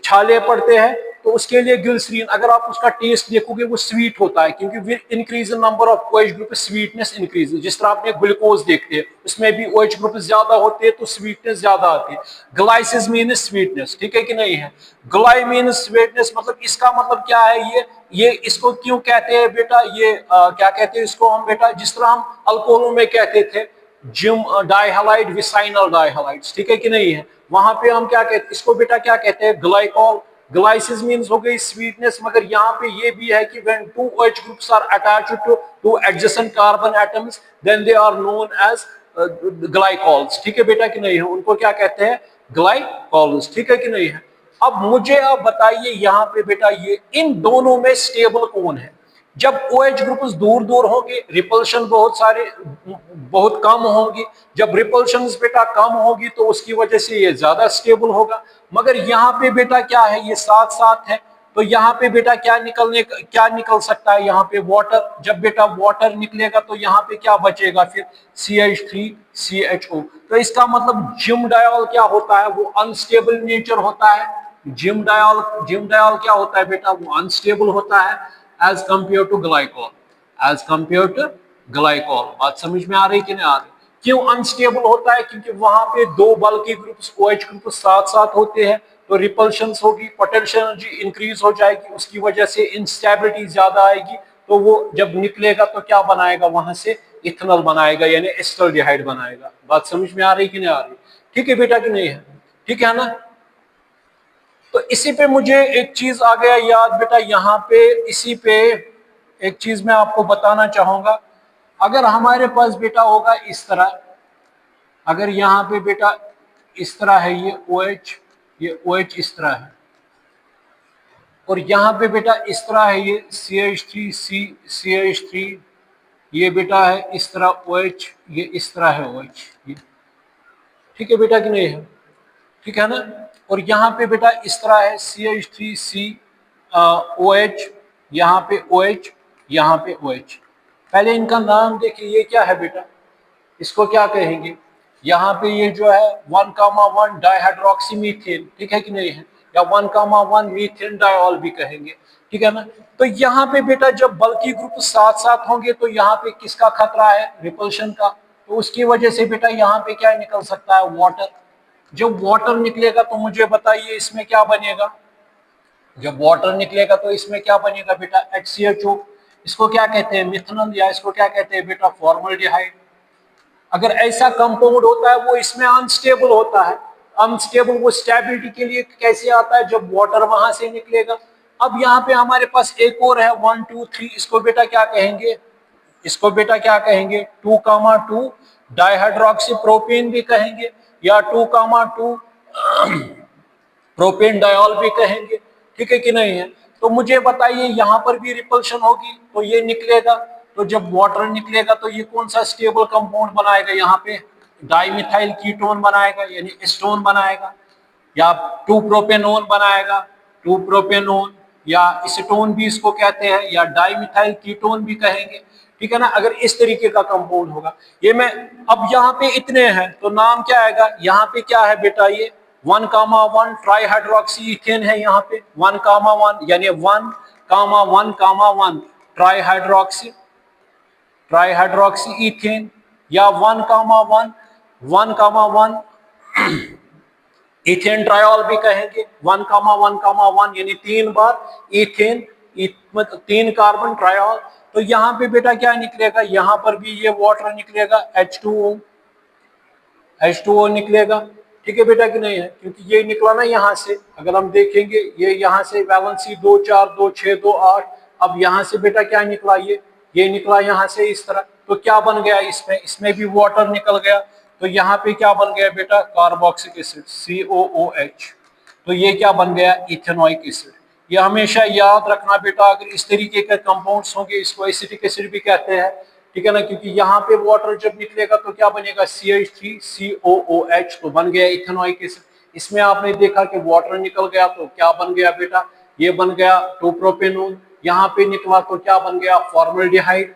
छाले पड़ते हैं तो उसके लिए ग्लिसरीन, अगर आप उसका टेस्ट देखोगे वो स्वीट होता है, क्योंकि with increase in number of OH group sweetness increase, जिस तरह आपने ग्लूकोज देखते हैं उसमें भी OH ग्रुप ज्यादा होते हैं तो स्वीटनेस ज्यादा आती है। ग्लाइसिस मीन्स स्वीटनेस, ठीक है कि नहीं है, ग्लाई मीन्स स्वीटनेस, मतलब इसका मतलब क्या है, ये इसको क्यों कहते हैं बेटा, ये क्या कहते हैं इसको हम बेटा, जिस तरह हम अल्कोहलों में कहते थे जिम डाइहालाइड विसाइनल डाइहालाइड्स, ठीक है कि नहीं है, वहां पे हम क्या कहते हैं इसको बेटा, क्या कहते हैं ग्लाइकॉल, ग्लाइसिस मीन्स हो गई स्वीटनेस, मगर यहाँ पे ये भी है कि when two OH groups are attached to adjacent carbon atoms then they are known as glycols, ठीक है बेटा कि नहीं है, उनको क्या कहते हैं, ग्लाइकोल्स, ठीक है कि नहीं है। अब मुझे आप बताइए यहाँ पे बेटा, ये इन दोनों में स्टेबल कौन है, जब OH ग्रुप्स दूर दूर होंगे रिपल्शन बहुत कम होगी, जब रिपल्शन बेटा कम होगी तो उसकी वजह से ये ज्यादा स्टेबल होगा, मगर यहाँ पे बेटा क्या है, ये साथ साथ है, तो यहाँ पे बेटा क्या निकल सकता है, यहाँ पे वाटर, जब बेटा वाटर निकलेगा तो यहाँ पे क्या बचेगा फिर, CH3CHO, तो इसका मतलब जिम डायोल क्या होता है, वो अनस्टेबल नेचर होता है, जिम डायोल क्या होता है बेटा, वो अनस्टेबल होता है as compare to glycol, as compare to glycol, बात समझ में आ रही कि नहीं आ रही। क्यों अनस्टेबल होता है, क्योंकि वहां पे 2 बल्कि ग्रुप्स OH ग्रुप साथ साथ होते हैं, तो रिपल्शन होगी, पोटेंशियल एनर्जी इंक्रीज हो जाएगी, उसकी वजह से इंस्टेबिलिटी ज्यादा आएगी, तो वो जब निकलेगा तो क्या बनाएगा, वहां से इथेनॉल बनाएगा, यानी एस्टल्डिहाइड बनाएगा, बात समझ में आ रही कि नहीं आ रही, ठीक है बेटा कि नहीं है, ठीक है ना। तो इसी पे मुझे एक चीज आ गया याद बेटा, यहाँ पे इसी पे एक चीज मैं आपको बताना चाहूंगा, अगर हमारे पास बेटा होगा इस तरह, अगर यहाँ पे बेटा इस तरह है, ये OH इस तरह है, और यहाँ पे बेटा इस तरह है, ये CH3 ये बेटा है इस तरह OH, ये इस तरह है OH, ये ठीक है बेटा कि नहीं है, ठीक है ना। और यहाँ पे बेटा इस तरह है CH3OH, यहाँ पे OH, यहाँ पे OH। पहले इनका नाम देखिए, ये क्या है बेटा, इसको क्या कहेंगे, यहाँ पे ये जो है 1,1 डाइहाइड्रोक्सीमीथेन, ठीक है कि नहीं है, या 1,1 मीथेन डायोल भी कहेंगे, ठीक है ना। तो यहाँ पे बेटा जब बल्कि ग्रुप साथ साथ होंगे तो यहाँ पे किसका खतरा है, रिपल्शन का। तो उसकी वजह से बेटा यहाँ पे क्या निकल सकता है, वाटर। जब वाटर निकलेगा तो मुझे बताइए इसमें क्या बनेगा, जब वाटर निकलेगा तो इसमें क्या बनेगा बेटा, HCHO। इसको क्या कहते हैं, मिथनॉल, या इसको क्या कहते हैं बेटा, फॉर्मल्डिहाइड। अगर ऐसा कंपाउंड होता है वो इसमें अनस्टेबल होता है। अनस्टेबल वो स्टेबिलिटी के लिए कैसे आता है, जब वाटर वहां से निकलेगा। अब यहाँ पे हमारे पास एक और है 1 2 3, इसको बेटा क्या कहेंगे, इसको बेटा क्या कहेंगे, 2,2 डाइहाइड्रोक्सी प्रोपेन भी कहेंगे, या 2,2 प्रोपेन डायोल भी कहेंगे, ठीक है कि नहीं है। तो मुझे बताइए यहाँ पर भी रिपल्शन होगी तो ये निकलेगा। तो जब वाटर निकलेगा तो ये कौन सा स्टेबल कंपाउंड बनाएगा, यहाँ पे डाइमिथाइल कीटोन बनाएगा, यानी एस्टोन बनाएगा, या 2 प्रोपेनोन बनाएगा, 2 प्रोपेनोन, या एसीटोन भी इसको कहते हैं, या डाइमिथाइल कीटोन भी कहेंगे, ठीक है ना। अगर इस तरीके का कंपाउंड होगा, ये मैं अब यहाँ पे इतने हैं तो नाम क्या आएगा, यहाँ पे क्या है बेटा, ये 1,1 ट्राईहाइड्रोक्सी इथेन है, यहाँ पे 1,1 यानी 1,1,1 ट्राईहाइड्रोक्सी ट्राईहाइड्रोक्सी इथेन, या 1,1 1,1 इथेन ट्रायोल भी कहेंगे, 1,1,1 यानी 3 बार इथेन, 3 कार्बन ट्रायोल। तो यहाँ पे बेटा क्या निकलेगा, यहाँ पर भी ये वाटर निकलेगा, H2O निकलेगा, ठीक है बेटा कि नहीं है, क्योंकि ये निकला ना यहाँ से। अगर हम देखेंगे ये यहाँ से वैलेंसी 2 4 2 6 2 8, अब यहाँ से बेटा क्या निकला, ये निकला यहाँ से इस तरह। तो क्या बन गया इसमें, इसमें भी वाटर निकल गया। तो यहाँ पे क्या बन गया बेटा, कार्बोक्सिलिक एसिड COOH। तो ये क्या बन गया, इथेनोइक एसिड। ये हमेशा याद रखना बेटा, अगर इस तरीके के कंपाउंड्स होंगे इसको एसिटिक एसिड भी कहते हैं, ठीक है ना। क्योंकि यहाँ पे वाटर जब निकलेगा तो क्या बनेगा, CH3COOH, तो बन गया इथेनोइक एसिड। इसमें आपने देखा कि वाटर निकल गया तो क्या बन गया बेटा, ये बन गया 2 प्रोपेनोन। यहाँ पे निकला तो क्या बन गया, फॉर्मल्डिहाइड,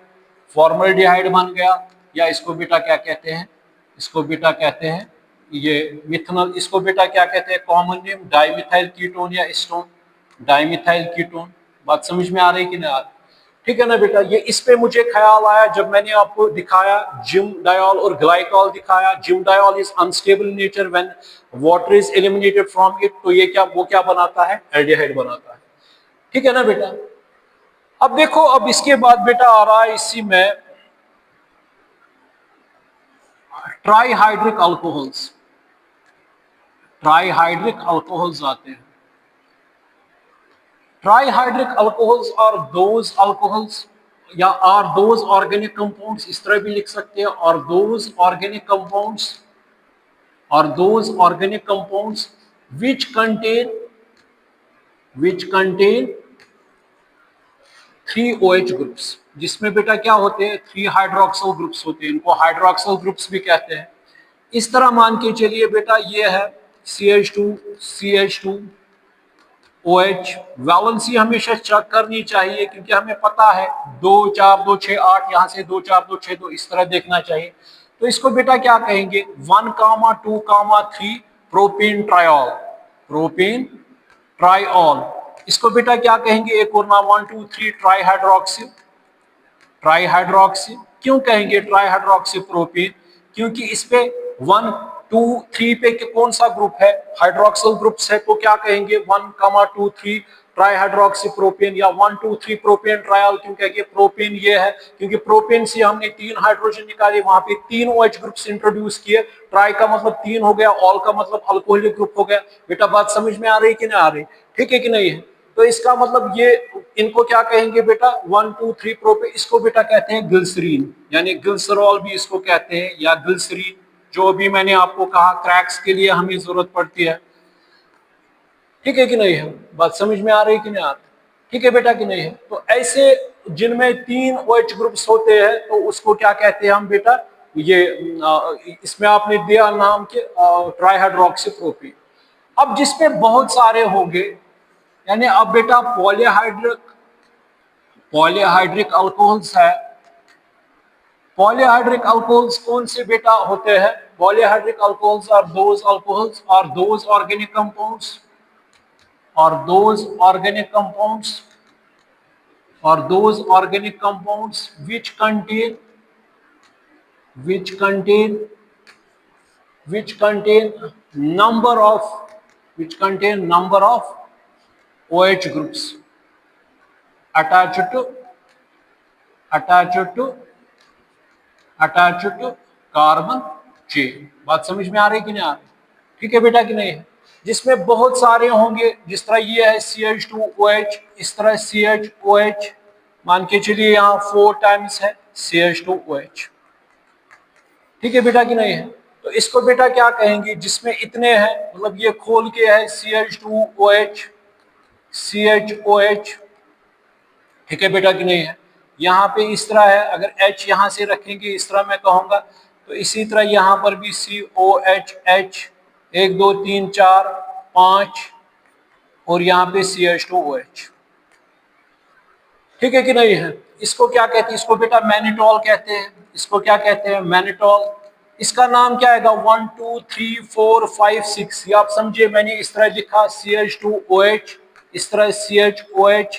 फॉर्मल्डिहाइड बन गया। या इसको बेटा क्या कहते हैं, इसको बेटा कहते हैं ये मिथनॉल। इसको बेटा क्या कहते हैं, कॉमन नेम डाइमिथाइल कीटोन या एस्टोन, डाइमिथाइल कीटोन। बात समझ में आ रही कि नहीं आ रही, ठीक है ना बेटा। ये इस पे मुझे ख्याल आया जब मैंने आपको दिखाया जिम डायोल और ग्लाइकॉल दिखाया। Gym diol is unstable nature when water is eliminated from it. तो ये क्या, वो क्या बनाता है, एल्डिहाइड बनाता है, ठीक है ना बेटा। अब देखो, अब इसके बाद बेटा आ रहा है इसी में ट्राईहाइड्रिक अल्कोहल्स। ट्राईहाइड्रिक अल्कोहल्स आते हैं। Trihydric alcohols are those alcohols, या आर दोज ऑर्गेनिक कंपाउंड्स, इस तरह भी लिख सकते हैं, और दोज ऑर्गेनिक कंपाउंड्स, और those organic compounds which contain 3 OH groups, जिसमें बेटा क्या होते हैं, 3 हाइड्रोक्सिल ग्रुप्स होते हैं, इनको हाइड्रोक्सिल ग्रुप्स भी कहते हैं। इस तरह मान के चलिए बेटा, ये है CH2 OH। वैलेंसी हमेशा चेक करनी चाहिए, क्योंकि हमें पता है 2 4 2 6 8, यहाँ से 2 4 2 6 2, इस तरह देखना चाहिए। तो इसको बेटा क्या कहेंगे, 1,2,3 प्रोपेन ट्रायोल, प्रोपेन ट्रायोल। इसको बेटा क्या कहेंगे, एक और नाम 1 2 3 ट्राईहाइड्रोक्सी, ट्राईहाइड्रोक्सी। क्यों कहेंगे ट्राईहाइड्रोक्सी प्रोपेन, क्योंकि इस पे 1 2 3 पे कौन सा ग्रुप है, हाइड्रोक्सिल ग्रुप्स है। तो क्या कहेंगे 1,2,3 ट्राईहाइड्रोक्सी प्रोपेन, या 1 2 3 प्रोपेन ट्रायल। क्यों कहेंगे, प्रोपेन ये है क्योंकि प्रोपेन से हमने 3 हाइड्रोजन निकाले, वहां पे 3 OH ग्रुप्स इंट्रोड्यूस किए। ट्राई का मतलब 3 हो गया, ऑल का मतलब अल्कोहलिक ग्रुप हो गया। बेटा बात समझ में आ रही कि नहीं आ रही, ठीक है कि नहीं है। तो इसका मतलब ये, इनको क्या कहेंगे बेटा, 1 2 3 प्रोपेन। इसको बेटा कहते हैं ग्लिसरीन, यानी ग्लिसरॉल भी इसको कहते हैं, या ग्लिसरीन, जो भी मैंने आपको कहा क्रैक्स के लिए हमें जरूरत पड़ती है, ठीक है कि नहीं है। बात समझ में आ रही कि नहीं आ रही, ठीक है बेटा कि नहीं है। तो ऐसे जिनमें 3 OH ग्रुप्स होते हैं तो उसको क्या कहते हैं हम बेटा, ये इसमें आपने दिया नाम के ट्राईहाइड्रोक्सी प्रोपेन। अब जिसमें बहुत सारे होंगे, यानी अब बेटा पॉलीहाइड्रिक अल्कोहल्स है, पॉलीहाइड्रिक अल्कोहल्स कौन से बेटा होते हैं? Polyhydric alcohols are those alcohols और दोज ऑर्गेनिक कंपाउंड्स और those organic compounds or those organic compounds which contain which contain which contain number of which contain number of OH groups attached to attached to attached to carbon chain. बात समझ में आ रही कि नहीं आ रही? ठीक है बेटा कि नहीं है? जिसमें बहुत सारे होंगे, जिस तरह ये है CH2OH, इस तरह CHOH, मान के चलिए यहाँ 4 टाइम्स है CH2OH। ठीक है बेटा कि नहीं है? तो इसको बेटा क्या कहेंगे? जिसमें इतने हैं, मतलब ये खोल के है CH2OH CHOH। ठीक है बेटा कि नहीं है? यहाँ पे इस तरह है, अगर H यहाँ से रखेंगे इस तरह मैं कहूँगा, तो इसी तरह यहाँ पर भी COH H 1 2 3 4 5 और यहाँ पे CH2OH। ठीक है कि नहीं है? इसको क्या कहते हैं? इसको बेटा मैनिटॉल कहते हैं। इसको क्या कहते हैं? मैनिटॉल। इसका नाम क्या आएगा? 1 2 3 4 5 6। ये आप समझिए, मैंने इस तरह लिखा CH2OH, इस तरह CHOH,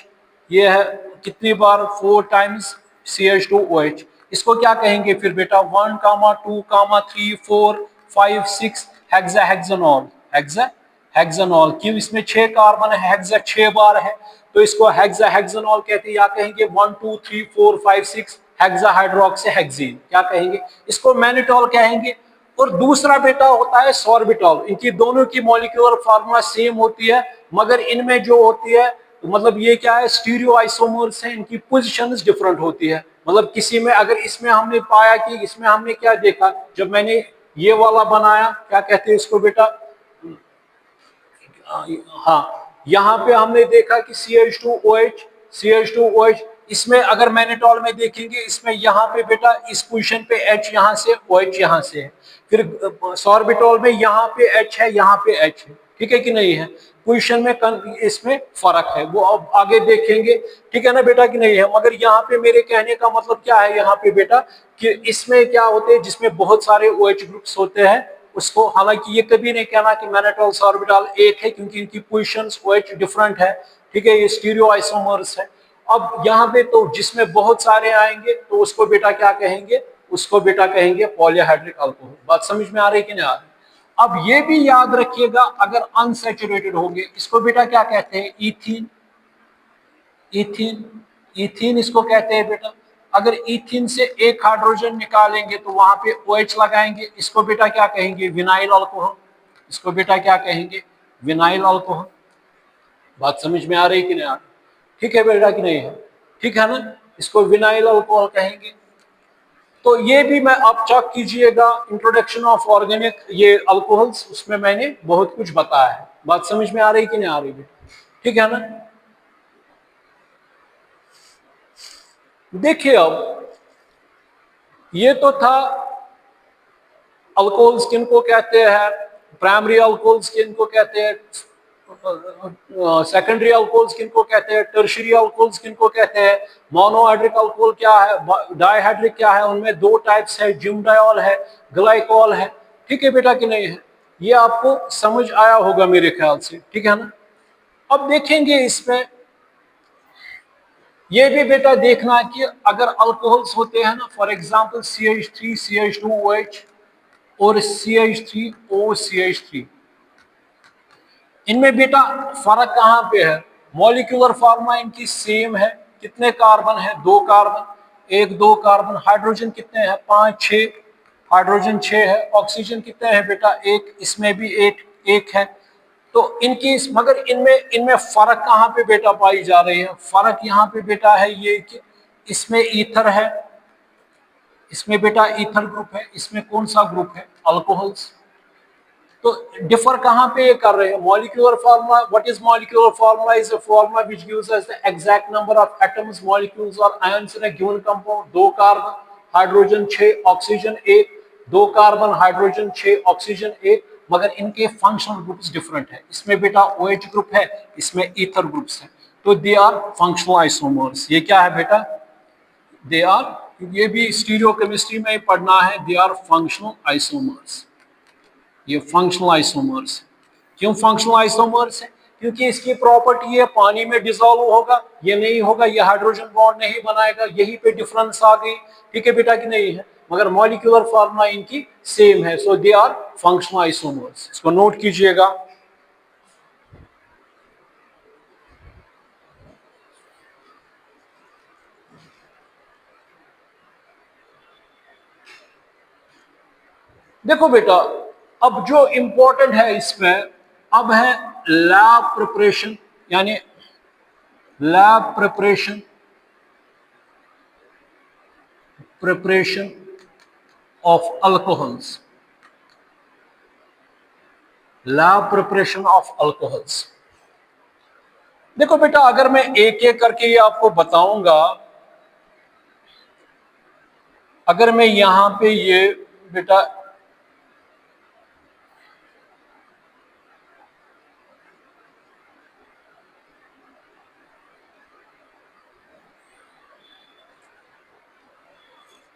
ये है कितनी बार? 4 टाइम्स CH2OH। इसको क्या कहेंगे फिर बेटा? 1 2 3 4 5 6 हेक्साहेक्सानॉल। हेक्साहेक्सानॉल। क्यों? इसमें 6 कार्बन है, हेक्सा 6 बार है, तो इसको हेक्साहेक्सानॉल कहते हैं। या कहेंगे 1 2 3 4 5 6 हेक्साहाइड्रोक्सीहेक्सीन। क्या कहेंगे? इसको मैनिटॉल कहेंगे। और दूसरा बेटा होता है सॉर्बिटॉल। इनकी दोनों की मॉलिक्यूलर फार्मूला सेम होती है, मगर इनमें जो होती है, मतलब ये क्या है? स्टीरियो आइसोमर्स हैं, इनकी पोजीशंस डिफरेंट होती है। मतलब किसी में, अगर इसमें हमने पाया कि इसमें हमने क्या देखा, जब मैंने ये वाला बनाया, क्या कहते हैं इसको बेटा? हाँ, यहाँ पे हमने देखा कि CH2OH, इसमें अगर मैनिटॉल में देखेंगे, इसमें यहाँ पे बेटा इस पोजीशन पे H यहाँ से, OH यहाँ से है। फिर सॉर्बिटॉल में यहाँ पे H है, यहाँ पे H है। ठीक है कि नहीं है? पोजीशन में इसमें फर्क है, वो अब आगे देखेंगे। ठीक है ना बेटा कि नहीं है? मगर यहाँ पे मेरे कहने का मतलब क्या है यहाँ पे बेटा, कि इसमें क्या होते हैं, जिसमें बहुत सारे OH ग्रुप्स होते हैं, उसको, हालांकि ये कभी नहीं कहना कि मैनिटॉल सॉर्बिटॉल एक है, क्योंकि इनकी पोजीशंस OH डिफरेंट है। ठीक है, ये स्टीरियो आइसोमर्स है। अब यहाँ पे तो जिसमें बहुत सारे आएंगे, तो उसको बेटा क्या कहेंगे? उसको बेटा कहेंगे पॉलीहाइड्रिक अल्कोहल। बात समझ में आ रही कि नहीं आ रही? अब ये भी याद रखिएगा, अगर अनसैचुरेटेड होंगे, इसको बेटा क्या कहते हैं? इथीन। इथीन, इथीन इसको कहते हैं बेटा। अगर इथीन से एक हाइड्रोजन निकालेंगे तो वहां पे OH लगाएंगे, इसको बेटा क्या कहेंगे? Vinyl alcohol. इसको बेटा क्या कहेंगे? Vinyl alcohol. बात समझ में आ रही कि नहीं आ रही? ठीक है बेटा कि नहीं है? ठीक है ना? इसको विनाइल अल्कोहल कहेंगे। तो ये भी मैं आप चेक कीजिएगा, इंट्रोडक्शन ऑफ ऑर्गेनिक ये अल्कोहल्स, उसमें मैंने बहुत कुछ बताया है। बात समझ में आ रही कि नहीं आ रही बेटा? ठीक है ना? देखिए, अब ये तो था अल्कोहल्स किनको कहते हैं, प्राइमरी अल्कोहल्स किनको कहते हैं, सेकेंडरी अल्कोहल्स किनको कहते हैं, टर्शियरी अल्कोहल्स किनको कहते हैं, मोनोहाइड्रिक अल्कोहल क्या है, डाइहाइड्रिक क्या है। उनमें 2 टाइप्स है, जिमडायोल है, ग्लाइकोल है। ठीक है बेटा कि नहीं है? ये आपको समझ आया होगा मेरे ख्याल से। ठीक है ना? अब देखेंगे इसमें, ये भी बेटा देखना है कि अगर अल्कोहल्स होते हैं ना, फॉर एग्जांपल CH3 CH2OH और CH3O CH3, इनमें बेटा फर्क कहां पे है? मॉलिक्यूलर फार्मूला इनकी सेम है। कितने कार्बन है? 2 कार्बन, 1 2 कार्बन। हाइड्रोजन कितने हैं? 5 6, हाइड्रोजन 6 है। ऑक्सीजन कितने हैं बेटा? 1, इसमें भी 1 है। तो इनकी, मगर इनमें फर्क कहां पे बेटा पाई जा रही है? फर्क यहाँ पे बेटा है ये कि इसमें ईथर है, इसमें बेटा ईथर ग्रुप है, इसमें कौन सा ग्रुप है? अल्कोहल्स। तो डिफर कहां पे ये कर रहे हैं? Molecular formula. What is molecular formula? Is a formula which gives us the exact number of atoms, molecules और ions in a given compound. 2 carbon, hydrogen 6, oxygen 1, 2 carbon, hydrogen 6, oxygen 1, मगर इनके फंक्शनल ग्रुप्स डिफरेंट है। इसमें बेटा OH ग्रुप है, इसमें ईथर ग्रुप्स है। तो दे आर फंक्शनल आइसोमर्स। ये क्या है बेटा? दे आर ये भी स्टीरियोकेमिस्ट्री में ही पढ़ना है, दे आर फंक्शनल आइसोमर्स। ये फंक्शनल आइसोमर्स। क्यों फंक्शनल आइसोमर्स है? क्योंकि इसकी प्रॉपर्टी है पानी में डिसॉल्व होगा, ये नहीं होगा, ये हाइड्रोजन बॉन्ड नहीं बनाएगा, यही पे डिफरेंस आ गई। ठीक है बेटा कि नहीं है? मगर मॉलिक्यूलर फार्मूला इनकी सेम है, सो दे आर फंक्शनल आइसोमर्स। इसको नोट कीजिएगा। देखो बेटा, अब जो इंपॉर्टेंट है इसमें अब है लैब प्रिपरेशन, यानी lab preparation of alcohols. Lab preparation of alcohols. देखो बेटा, अगर मैं एक एक करके ये आपको बताऊंगा, अगर मैं यहां पे ये बेटा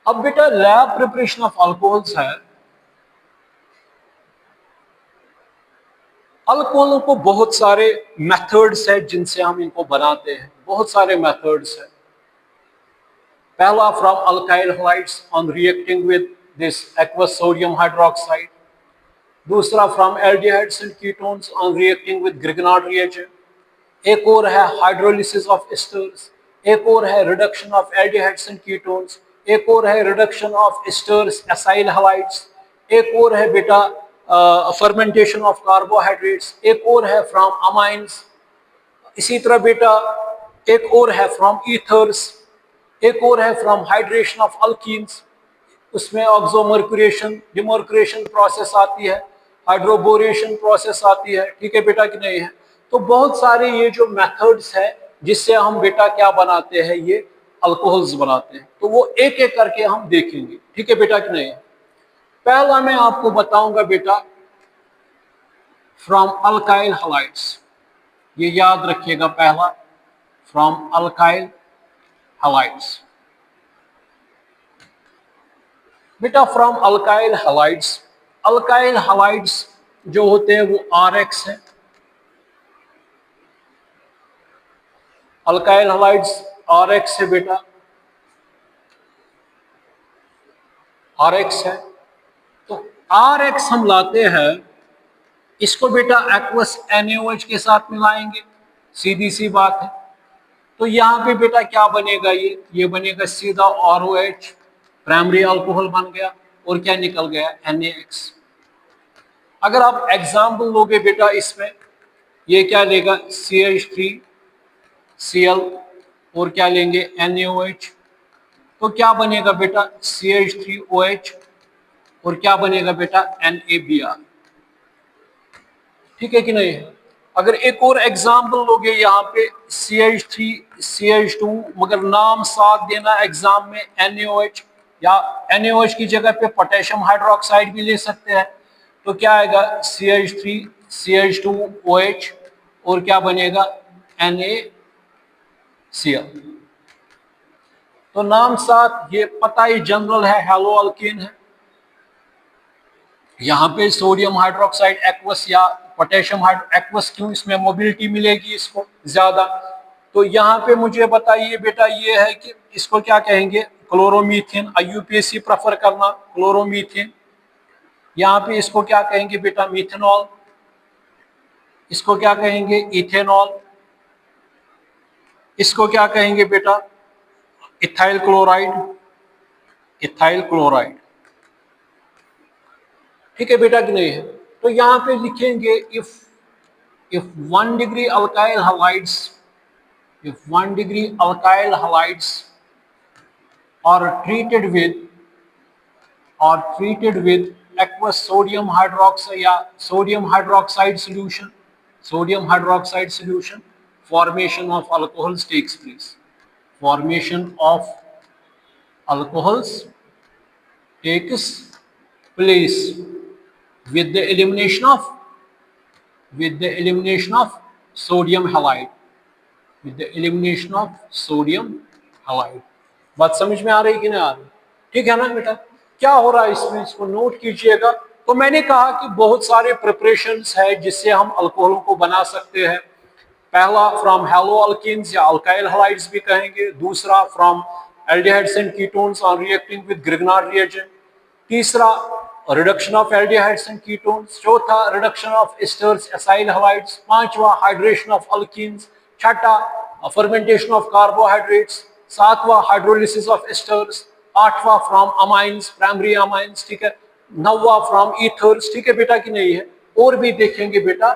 अब बेटा लैब प्रिपरेशन ऑफ अल्कोहल्स है। अल्कोहलों को बहुत सारे मेथड्स है जिनसे हम इनको बनाते हैं, बहुत सारे मेथड्स है। पहला from alkyl halides on reacting with this aqueous sodium hydroxide. दूसरा from aldehydes and ketones on reacting with Grignard reagent. एक और है हाइड्रोलिसिस ऑफ एस्टर्स। एक और है reduction of aldehydes and ketones. एक और है reduction of esters acyl halides. एक और है बेटा फर्मेंटेशन ऑफ कार्बोहाइड्रेट्स। एक और है फ्रॉम अमाइंस। इसी तरह बेटा एक और है फ्रॉम ईथर्स। एक और है फ्रॉम हाइड्रेशन ऑफ अल्कीन्स। उसमें ऑक्सोमर्क्यूरेशन डिमर्क्यूरेशन प्रोसेस आती है, हाइड्रोबोरेशन प्रोसेस आती है। ठीक है बेटा कि नहीं है? तो बहुत सारे ये जो मेथड्स है जिससे हम बेटा क्या बनाते हैं, ये अल्कोहल्स बनाते हैं। तो वो एक एक करके हम देखेंगे। ठीक है बेटा कि नहीं है? पहला मैं आपको बताऊंगा बेटा फ्रॉम अल्काइल हलाइड्स। ये याद रखिएगा, पहला फ्रॉम अल्काइल हलाइड्स। बेटा from alkyl halides, alkyl halides जो होते हैं वो RX है। अल्काइल हलाइड्स RX है बेटा, RX है। तो RX हम लाते हैं, इसको बेटा एक्वस NaOH के साथ मिलाएंगे, सीधी सी बात है। तो यहां पे बेटा क्या बनेगा, ये बनेगा सीधा ROH, प्राइमरी अल्कोहल बन गया, और क्या निकल गया, NaX। अगर आप एग्जाम्पल लोगे बेटा इसमें, ये क्या लेगा CH3Cl और क्या लेंगे NaOH, तो क्या बनेगा बेटा CH3OH और क्या बनेगा बेटा NaBr। ठीक है कि नहीं? अगर एक और एग्जाम्पल लोगे यहाँ पे CH3 CH2, मगर नाम साथ देना एग्जाम में NaOH, या NaOH की जगह पे पोटेशियम हाइड्रोक्साइड भी ले सकते हैं। तो क्या आएगा CH3 CH2OH और क्या बनेगा NaCl। तो नाम साथ ये पता ही जनरल है, हेलो अल्केन है। यहाँ पे सोडियम हाइड्रोक्साइड एक्वस या पोटेशियम एक्वस, क्यों? इसमें मोबिलिटी मिलेगी इसको ज्यादा। तो यहाँ पे मुझे बताइए बेटा, ये है कि इसको क्या कहेंगे, क्लोरोमीथेन। IUPAC प्रेफर करना क्लोरोमीथेन। यहाँ पे इसको क्या कहेंगे बेटा, मिथेनॉल। इसको क्या कहेंगे, इथेनॉल। इसको क्या कहेंगे बेटा, इथाइल क्लोराइड, इथाइल क्लोराइड। ठीक है बेटा कि नहीं है? तो यहां पे लिखेंगे if 1 degree alkyl halides, if 1 degree alkyl halides are treated with aqueous sodium hydroxide या sodium hydroxide solution, formation of alcohols takes place. Formation of alcohols takes place with the elimination of sodium halide, with the elimination of sodium halide। बात समझ में आ रही कि नहीं आ रही? ठीक है ना बेटा? क्या हो रहा है इसमें, इसको नोट कीजिएगा। तो मैंने कहा कि बहुत सारे प्रिपरेशंस है जिससे हम अल्कोहलों को बना सकते हैं। पहला फ्रॉम हेलो अल्कीन्स या अल्काइल हैलाइड्स भी कहेंगे, दूसरा from aldehydes and ketones on reacting with Grignard reagent, तीसरा reduction of aldehydes and ketones, चौथा reduction of esters acyl halides, पांचवा हाइड्रेशन ऑफ अल्कीन्स, छठा फर्मेंटेशन ऑफ कार्बोहाइड्रेट्स, सातवां हाइड्रोलिसिस ऑफ एस्टर्स, आठवां फ्रॉम अमाइंस प्राइमरी अमाइंस, ठीक है, नौवां फ्रॉम ईथर्स। ठीक है बेटा कि नहीं है? और भी देखेंगे बेटा,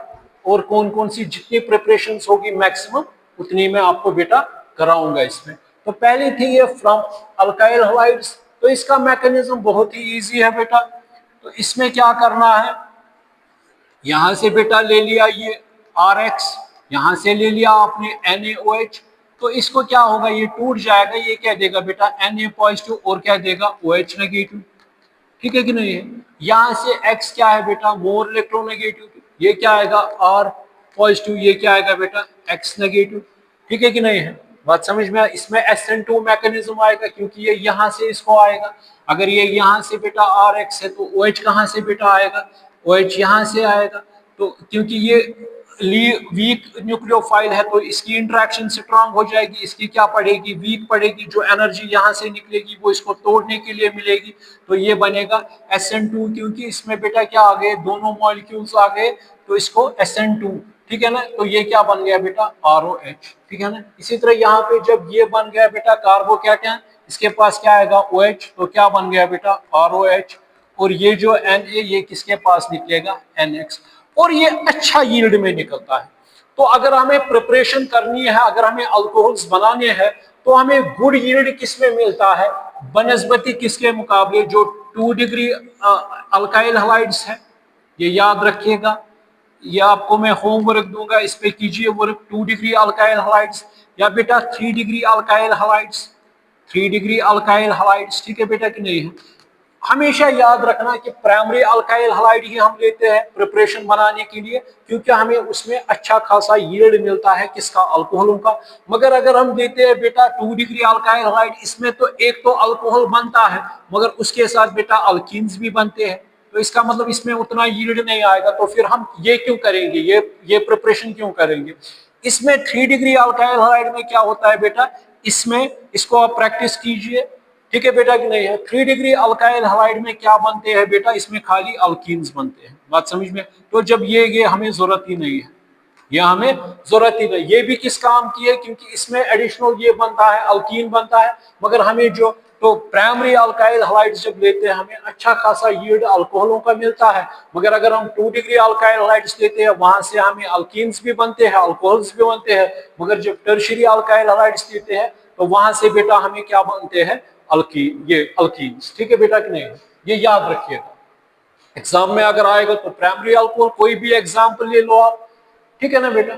और कौन कौन सी जितनी प्रिपरेशंस होगी मैक्सिमम उतनी मैं आपको बेटा कराऊंगा इसमें। तो पहली थी ये फ्रॉम अल्काइल हैलाइड्स। तो इसका मैकेनिज्म बहुत ही इजी है बेटा। तो इसमें क्या करना है, यहां से बेटा ले लिया ये RX, यहां से ले लिया आपने NaOH, तो इसको क्या होगा, ये टूट जाएगा, ये क्या देगा बेटा Na पॉजिटिव और क्या देगा OH नेगेटिव। ठीक है कि नहीं है? यहां से X क्या है बेटा, मोर इलेक्ट्रोनेगेटिव, ये क्या आएगा R पॉजिटिव, ये क्या आएगा बेटा X नेगेटिव। ठीक है कि नहीं है? बात समझ में? इसमें SN2 मैकेनिज्म आएगा क्योंकि ये यहां से इसको आएगा। अगर ये यहां से बेटा RX है तो OH कहां से बेटा आएगा, OH यहां से आएगा। तो क्योंकि ये वीक न्यूक्लियोफाइल है तो इसकी इंटरेक्शन स्ट्रांग हो जाएगी, इसकी क्या पड़ेगी, वीक पड़ेगी, जो एनर्जी यहाँ से निकलेगी वो इसको तोड़ने के लिए मिलेगी। तो ये बनेगा SN2, क्योंकि इसमें बेटा क्या आ गए, दोनों मॉलिक्यूल्स आ गए, तो इसको SN2। ठीक है ना? तो ये क्या बन गया बेटा ROH। ठीक है ना? इसी तरह यहाँ पे जब ये बन गया बेटा कार्बोकैटायन, इसके पास क्या आएगा OH, तो क्या बन गया बेटा ROH, और ये जो Na ये किसके पास निकलेगा NX, और ये अच्छा यील्ड में निकलता है। तो अगर हमें प्रिपरेशन करनी है, अगर हमें अल्कोहल्स बनाने हैं, तो हमें गुड यील्ड किसमें मिलता है बनस्बती किसके मुकाबले, जो 2 डिग्री अल्काइल हैलाइड्स है। ये याद रखिएगा, ये आपको मैं होमवर्क दूंगा, इस पे कीजिए वर्क। 2 डिग्री अल्काइल हैलाइड्स या बेटा 3 degree alkyl halides, 3 degree alkyl halides. ठीक है बेटा कि नहीं है? हमेशा याद रखना कि प्राइमरी अल्काइल हैलाइड ही हम लेते हैं प्रिपरेशन बनाने के लिए, क्योंकि हमें उसमें अच्छा खासा यील्ड मिलता है किसका, अल्कोहलों का। मगर अगर हम देते हैं बेटा 2 डिग्री अल्काइल हैलाइड, इसमें तो एक तो अल्कोहल बनता है मगर उसके साथ बेटा अल्कीन्स भी बनते हैं, तो इसका मतलब इसमें उतना यील्ड नहीं आएगा। तो फिर हम ये क्यों करेंगे, ये प्रिपरेशन क्यों करेंगे? इसमें 3 डिग्री अल्काइल हैलाइड में क्या होता है बेटा, इसमें इसको आप प्रैक्टिस कीजिए। ठीक है बेटा कि नहीं है? 3 डिग्री अल्काइल हैलाइड में क्या बनते हैं बेटा, इसमें खाली अल्कीन्स बनते हैं। बात समझ में? तो जब ये हमें जरूरत ही नहीं है, ये हमें जरूरत ही नहीं। ये भी किस काम की है, क्योंकि इसमें एडिशनल ये बनता है, अल्कीन बनता है। मगर हमें जो तो प्राइमरी अल्काइल हैलाइड्स जब लेते हैं हमें अच्छा खासा यील्ड अल्कोहलों का मिलता है। मगर अगर हम 2 डिग्री अल्काइल हैलाइड्स लेते हैं, वहां से हमें अल्कीन्स भी बनते हैं, अल्कोहल्स भी बनते हैं। मगर जब टर्शियरी अल्काइल हैलाइड्स लेते हैं तो वहां से बेटा हमें क्या बनते हैं, ये अल्कीन्स। ठीक है बेटा कि नहीं? ये याद रखिएगा, एग्जाम में अगर आएगा तो प्राइमरी अल्कोहल कोई भी एग्जाम्पल ले लो आप। ठीक है ना बेटा?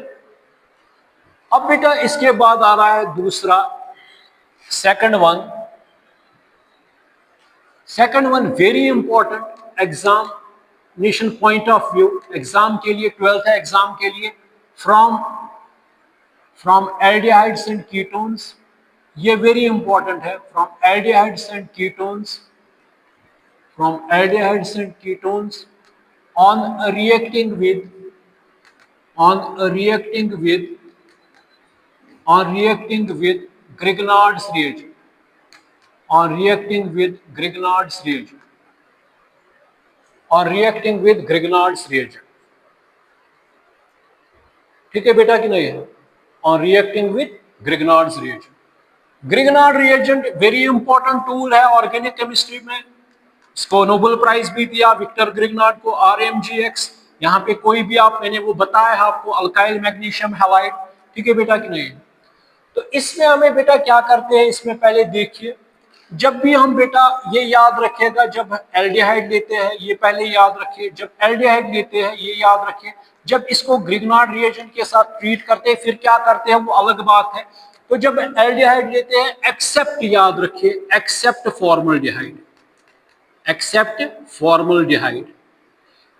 अब बेटा इसके बाद आ रहा है दूसरा, second one very important examination point of view, exam के लिए, 12th एग्जाम के लिए, फ्रॉम एल्डिहाइड्स एंड कीटोन्स। ये वेरी इंपॉर्टेंट है, from aldehydes and ketones on reacting with Grignard's reagent, ठीक है बेटा कि नहीं है? on reacting with Grignard's reagent। Grignard reagent very important tool है ऑर्गेनिक केमिस्ट्री में। इसको नोबेल प्राइज भी दिया विक्टर ग्रिग्नार्ड को, RMGX। यहाँ पे कोई भी आप, मैंने वो बताया है आपको, अल्काइल मैग्नीशियम हैलाइड। ठीक है बेटा कि नहीं? तो इसमें हमें बेटा क्या करते हैं, इसमें पहले देखिए, जब भी हम बेटा ये याद रखिएगा, जब एल्डिहाइड लेते हैं, ये पहले याद रखिए, जब एल्डिहाइड लेते हैं ये याद रखिए, जब इसको ग्रिग्नार्ड रिएजेंट के साथ ट्रीट करते हैं फिर क्या करते हैं वो अलग बात है। तो जब एल्डिहाइड लेते हैं, एक्सेप्ट याद रखिए, एक्सेप्ट फॉर्मल्डिहाइड,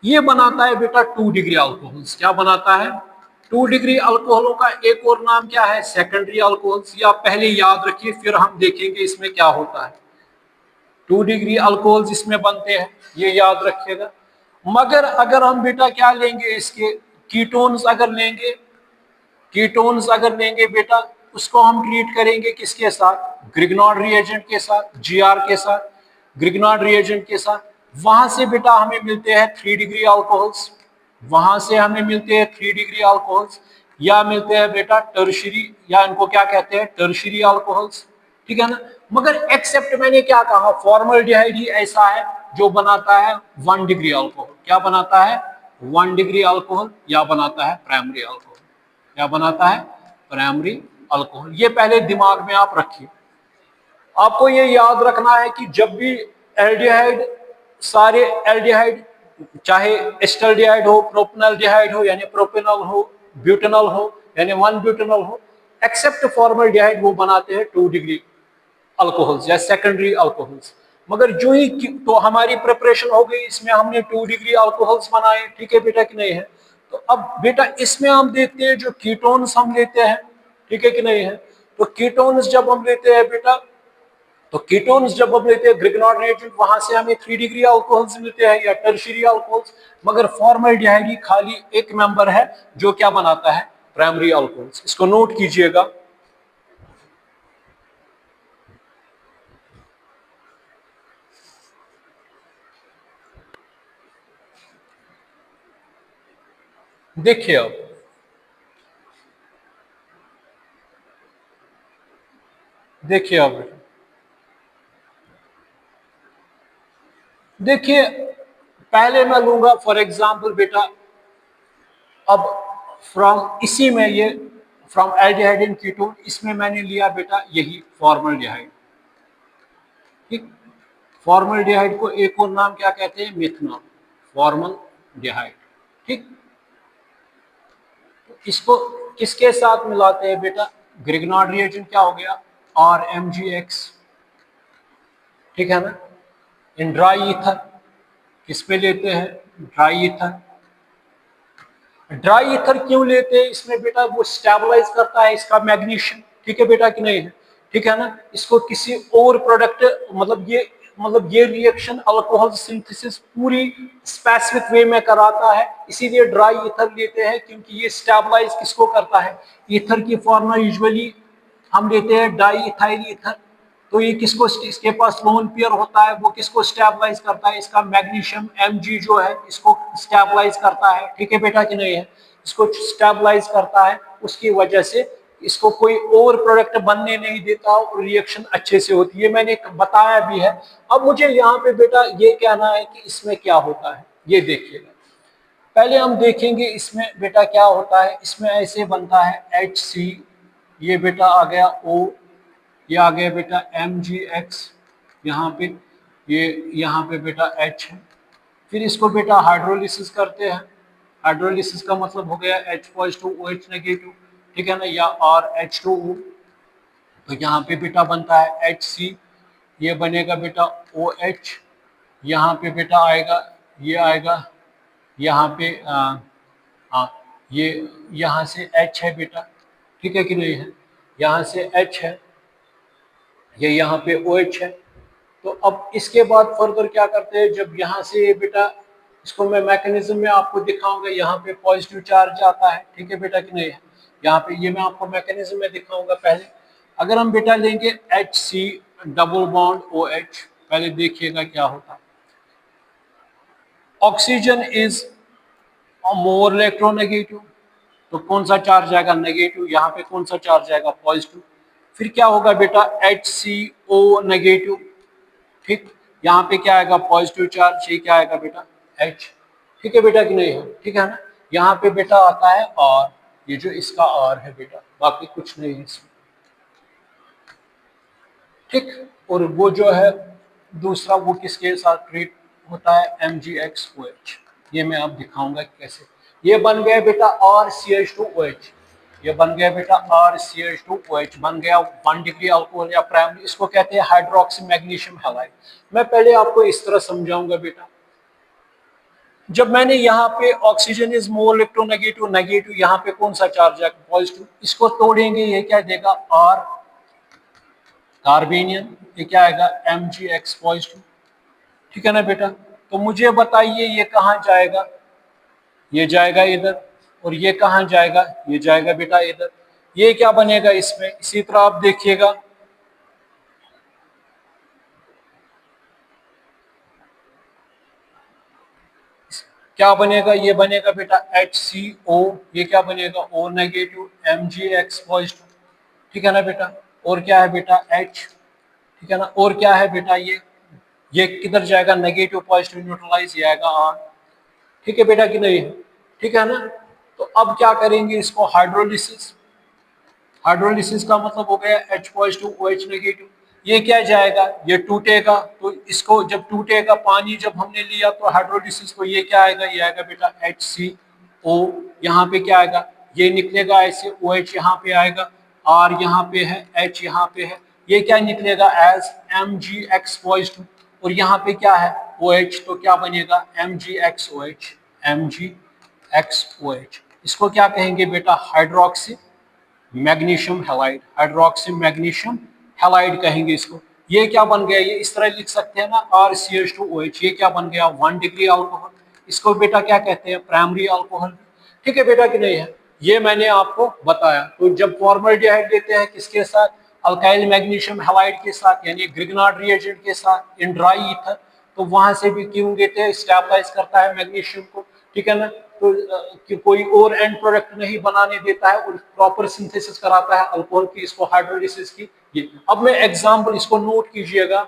ये बनाता है बेटा 2 डिग्री अल्कोहल्स। क्या बनाता है? 2 डिग्री अल्कोहलों का एक और नाम क्या है? Secondary alcohols. या पहले याद रखिए, फिर हम देखेंगे इसमें क्या होता है। 2 डिग्री अल्कोहल्स इसमें बनते हैं, ये याद रखिएगा। मगर अगर हम बेटा क्या लेंगे, इसके कीटोन्स अगर लेंगे, कीटोन्स अगर लेंगे बेटा, उसको हम ट्रीट करेंगे किसके साथ? ग्रिग्नॉर्ड रिएजेंट के साथ, जीआर के साथ, ग्रिग्नॉर्ड रिएजेंट के साथ। वहां से बेटा हमें मिलते हैं 3 डिग्री अल्कोहल्स, वहां से हमें मिलते हैं 3 डिग्री अल्कोहल्स, या मिलते हैं बेटा टर्शरी, या इनको क्या कहते हैं? Tertiary alcohols. ठीक है ना? मगर एक्सेप्ट मैंने क्या कहा, फॉर्मल्डिहाइड ही ऐसा है जो बनाता है 1 डिग्री अल्कोहल। क्या बनाता है? 1 डिग्री अल्कोहल, या बनाता है प्राइमरी अल्कोहल। क्या बनाता है? Primary alcohol. ये पहले दिमाग में आप रखिए। आपको ये याद रखना है कि जब भी एल्डिहाइड, सारे एल्डिहाइड, चाहे एस्टल्डिहाइड हो, प्रोपेनॉल्डिहाइड हो यानी प्रोपेनॉल हो, ब्यूटेनॉल हो यानी 1 ब्यूटेनॉल हो, एक्सेप्ट फॉर्मल्डिहाइड, वो बनाते हैं 2 डिग्री अल्कोहल्स या सेकेंडरी अल्कोहल्स। मगर जो ही तो हमारी प्रिपरेशन हो गई, इसमें हमने 2 डिग्री अल्कोहल्स बनाए, ठीक है बेटा कि नहीं है? तो अब बेटा इसमें हम देखते हैं जो कीटोन्स हम लेते हैं, ठीक है कि नहीं है? तो कीटोन्स जब हम लेते हैं बेटा, तो कीटोन्स जब हम लेते हैं ग्रिग्नॉर्ड रिएजेंट, वहां से हमें 3 डिग्री अल्कोहल्स मिलते हैं या टर्शियरी अल्कोहल्स। मगर फॉर्मल्डिहाइड खाली एक मेंबर है जो क्या बनाता है? Primary alcohols. इसको नोट कीजिएगा। देखिए अब देखिए, पहले मैं लूंगा फॉर एग्जांपल बेटा, अब फ्रॉम इसी में ये फ्रॉम एल्डिहाइड एंड कीटोन, इसमें मैंने लिया बेटा यही फॉर्मल्डिहाइड। ठीक, फॉर्मल्डिहाइड को एक और नाम क्या कहते हैं? Methanol, formaldehyde. ठीक, इसको किसके साथ मिलाते हैं बेटा? ग्रिग्नॉर्ड रिएजेंट क्या हो गया? RMgX। ठीक है ना? इन ड्राई ईथर किस पे लेते हैं? Dry ether. ड्राई ईथर क्यों लेते हैं इसमें बेटा? वो स्टेबलाइज करता है इसका मैग्नीशियम, ठीक है बेटा कि नहीं है? ठीक है ना? इसको किसी और प्रोडक्ट, मतलब ये रिएक्शन अल्कोहल सिंथेसिस पूरी स्पेसिफिक वे में कराता है, इसीलिए ड्राई ईथर लेते हैं, क्योंकि ये स्टेबलाइज किसको करता है? ईथर की फॉर्मूला यूजुअली हम लेते हैं डाई इथाइल ईथर। तो ये किसको, इसके पास लोन पेयर होता है, वो किसको स्टेबलाइज करता है? इसका मैग्नीशियम Mg जो है इसको स्टेबलाइज करता है, ठीक है बेटा कि नहीं है? इसको स्टेबलाइज करता है, उसकी वजह से इसको कोई और प्रोडक्ट बनने नहीं देता और रिएक्शन अच्छे से होती है, मैंने बताया भी है। अब मुझे यहाँ पे बेटा ये कहना है कि इसमें क्या होता है, ये देखिएगा। पहले हम देखेंगे इसमें बेटा क्या होता है। इसमें ऐसे बनता है HC, ये बेटा आ गया O, ये आ गया बेटा MgX, यहाँ पे ये, यहाँ पे बेटा H है। फिर इसको बेटा हाइड्रोलिसिस करते हैं। हाइड्रोलिसिस का मतलब हो गया H पॉजिटिव OH नेगेटिव, ठीक है ना, या RH2O। तो यहाँ पे बेटा बनता है HC, ये बनेगा बेटा OH, यहाँ पे बेटा आएगा, ये आएगा यहाँ पे ये यहाँ से H है बेटा, ठीक है कि नहीं है? यहाँ से H है, ये यहाँ पे OH है। तो अब इसके बाद फर्दर क्या करते हैं, जब यहाँ से बेटा, इसको मैं मैकेनिज्म में आपको दिखाऊंगा, यहाँ पे पॉजिटिव चार्ज आता है, ठीक है बेटा कि नहीं है? यहाँ पे ये मैं आपको मैकेनिज्म में दिखाऊंगा। पहले अगर हम बेटा लेंगे HC डबल बॉन्ड OH, पहले देखिएगा क्या होता है। ऑक्सीजन इज मोर इलेक्ट्रोनेगेटिव, तो कौन सा चार्ज आएगा? नेगेटिव। यहाँ पे कौन सा चार्ज आएगा? पॉजिटिव। फिर क्या होगा बेटा? HCO नेगेटिव, ठीक, यहाँ पे क्या आएगा? पॉजिटिव चार्ज, ये क्या आएगा बेटा? H, ठीक है बेटा कि नहीं है? ठीक है ना? यहाँ पे बेटा आता है R, ये जो इसका R है बेटा, बाकी कुछ नहीं है इसमें, ठीक। और वो जो है दूसरा, वो किसके साथ ट्रीट होता है? MgXOH। ये मैं आप दिखाऊंगा कैसे। ये बन गया बेटा RCH2OH, ये बन गया बेटा RCH2OH, बन गया 1 डिग्री अल्कोहल या प्राइमरी, इसको कहते हैं हाइड्रोक्सी मैग्नीशियम हैलाइड। मैं पहले आपको इस तरह समझाऊंगा बेटा। जब मैंने यहाँ पे oxygen is more electronegative, negative, यहाँ पे कौन सा चार्ज है, पॉजिटिव, इसको तोड़ेंगे, ये क्या देगा, आर कार्बेनियन, ये क्या आएगा, Mgx पॉजिटिव। ठीक है ना बेटा। तो मुझे बताइए ये कहाँ जाएगा, ये जाएगा इधर, और ये कहाँ जाएगा, ये जाएगा बेटा इधर। ये क्या बनेगा इसमें, इसी तरह आप देखिएगा, क्या बनेगा, ये बनेगा बेटा HCO, ये क्या बनेगा, O नेगेटिव, Mgx पॉजिटिव। ठीक है ना बेटा। और क्या है बेटा H, ठीक है ना। और क्या है बेटा, ये किधर जाएगा, नेगेटिव पॉजिटिव न्यूट्रलाइज, ये आएगा R। ठीक है बेटा कि नहीं है, ठीक है ना। तो अब क्या करेंगे इसको, हाइड्रोलिसिस। हाइड्रोलिसिस का मतलब हो गया H पॉजिटिव OH नेगेटिव। ये क्या जाएगा, ये टूटेगा, तो इसको जब टूटेगा, पानी जब हमने लिया तो हाइड्रोलिसिस, तो ये क्या आएगा, ये आएगा बेटा HCO। यहाँ पे क्या आएगा, ये निकलेगा ऐसे, OH यहाँ पे आएगा, R यहाँ पे है, H यहाँ पे है, ये क्या निकलेगा एज Mgx पॉजिटिव। और यहाँ पे क्या है OH, तो क्या बनेगा MgxOH, MgxOH। इसको क्या कहेंगे बेटा, hydroxy magnesium halide, hydroxy magnesium halide कहेंगे इसको। ये क्या बन गया, ये इस तरह लिख सकते हैं ना, RCH2OH, ये क्या बन गया, 1 डिग्री अल्कोहल। इसको बेटा क्या कहते हैं, प्राइमरी अल्कोहल। ठीक है बेटा कि नहीं है, ये मैंने आपको बताया। तो जब फॉर्मल्डिहाइड देते हैं किसके साथ, अल्काइल मैग्नीशियम हैलाइड के साथ, यानी ग्रिग्नार्ड रिएजेंट के साथ, इन ड्राई ईथर, तो वहां से भी क्यों देते हैं, स्टेबलाइज करता है मैग्नीशियम को। ठीक है ना। तो कि कोई और एंड प्रोडक्ट नहीं बनाने देता है, और प्रॉपर सिंथेसिस कराता है अल्कोहल की, इसको हाइड्रोलिसिस की। ये अब मैं एग्जांपल, इसको नोट कीजिएगा,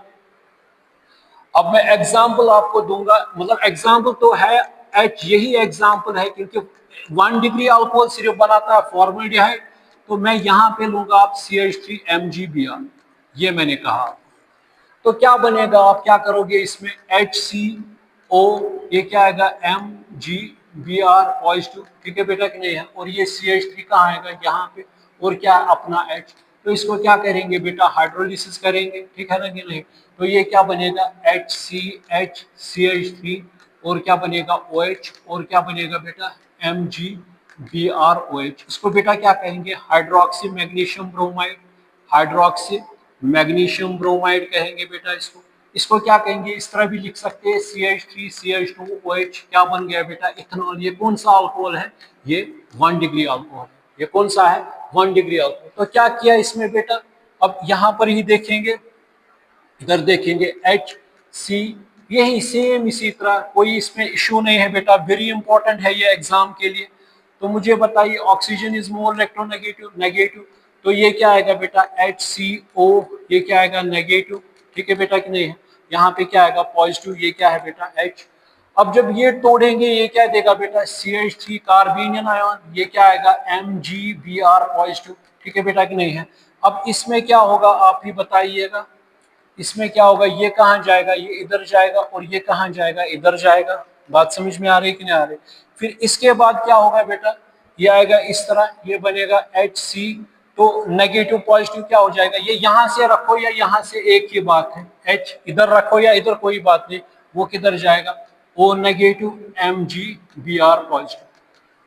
अब मैं एग्जांपल आपको दूंगा, मतलब एग्जांपल तो है एच, यही एग्जांपल है, क्योंकि 1 डिग्री अल्कोहल सिर्फ बनाता है फॉर्मल्डिहाइड। तो मैं यहां पे लूंगा आप CH3MgBr, ये मैंने कहा। तो क्या बनेगा, आप क्या करोगे इसमें, HCO, ये क्या आएगा, MgBr पॉजिटिव। ठीक है बेटा कि नहीं है। और ये CH3 कहाँ आएगा, यहाँ पे, और क्या अपना H। तो इसको क्या करेंगे बेटा, हाइड्रोलिसिस करेंगे। ठीक है ना कि नहीं। तो ये क्या बनेगा, HCH CH3, और क्या बनेगा OH, और क्या बनेगा बेटा MgBrOH। इसको बेटा क्या कहेंगे, hydroxy magnesium bromide, hydroxy magnesium bromide कहेंगे बेटा इसको। इसको क्या कहेंगे, इस तरह भी लिख सकते हैं, CH3 CH2OH, क्या बन गया बेटा, इथेनॉल। ये कौन सा अल्कोहल है, ये 1 डिग्री अल्कोहल। ये कौन सा है, 1 डिग्री अल्कोहल। तो क्या किया इसमें बेटा, अब यहां पर ही देखेंगे, इधर देखेंगे HC, यही सेम इसी तरह, कोई इसमें इश्यू नहीं है बेटा, वेरी इंपॉर्टेंट है ये एग्जाम के लिए। तो मुझे बताइए, oxygen is more electronegative, negative, तो ये क्या आएगा बेटा HCO, ये क्या आएगा नेगेटिव। ठीक है बेटा कि नहीं है। यहाँ पे क्या आएगा पॉजिटिव, ये क्या है बेटा H। अब जब ये तोड़ेंगे, ये क्या देगा बेटा CH3 कार्बेनियन आयन, ये क्या आएगा MgBr पॉजिटिव। ठीक है बेटा कि नहीं है। अब इसमें क्या होगा आप ही बताइएगा, इसमें क्या होगा, ये कहाँ जाएगा, ये इधर जाएगा, और ये कहाँ जाएगा, इधर जाएगा। बात समझ में आ रही कि नहीं आ रही। फिर इसके बाद क्या होगा बेटा, ये आएगा इस तरह, ये बनेगा HC, तो नेगेटिव पॉजिटिव क्या हो जाएगा, ये यहां से रखो या यहां से, एक ही बात है, H इधर रखो या इधर, कोई बात नहीं, वो किधर जाएगा, O नेगेटिव MgBr पॉजिटिव।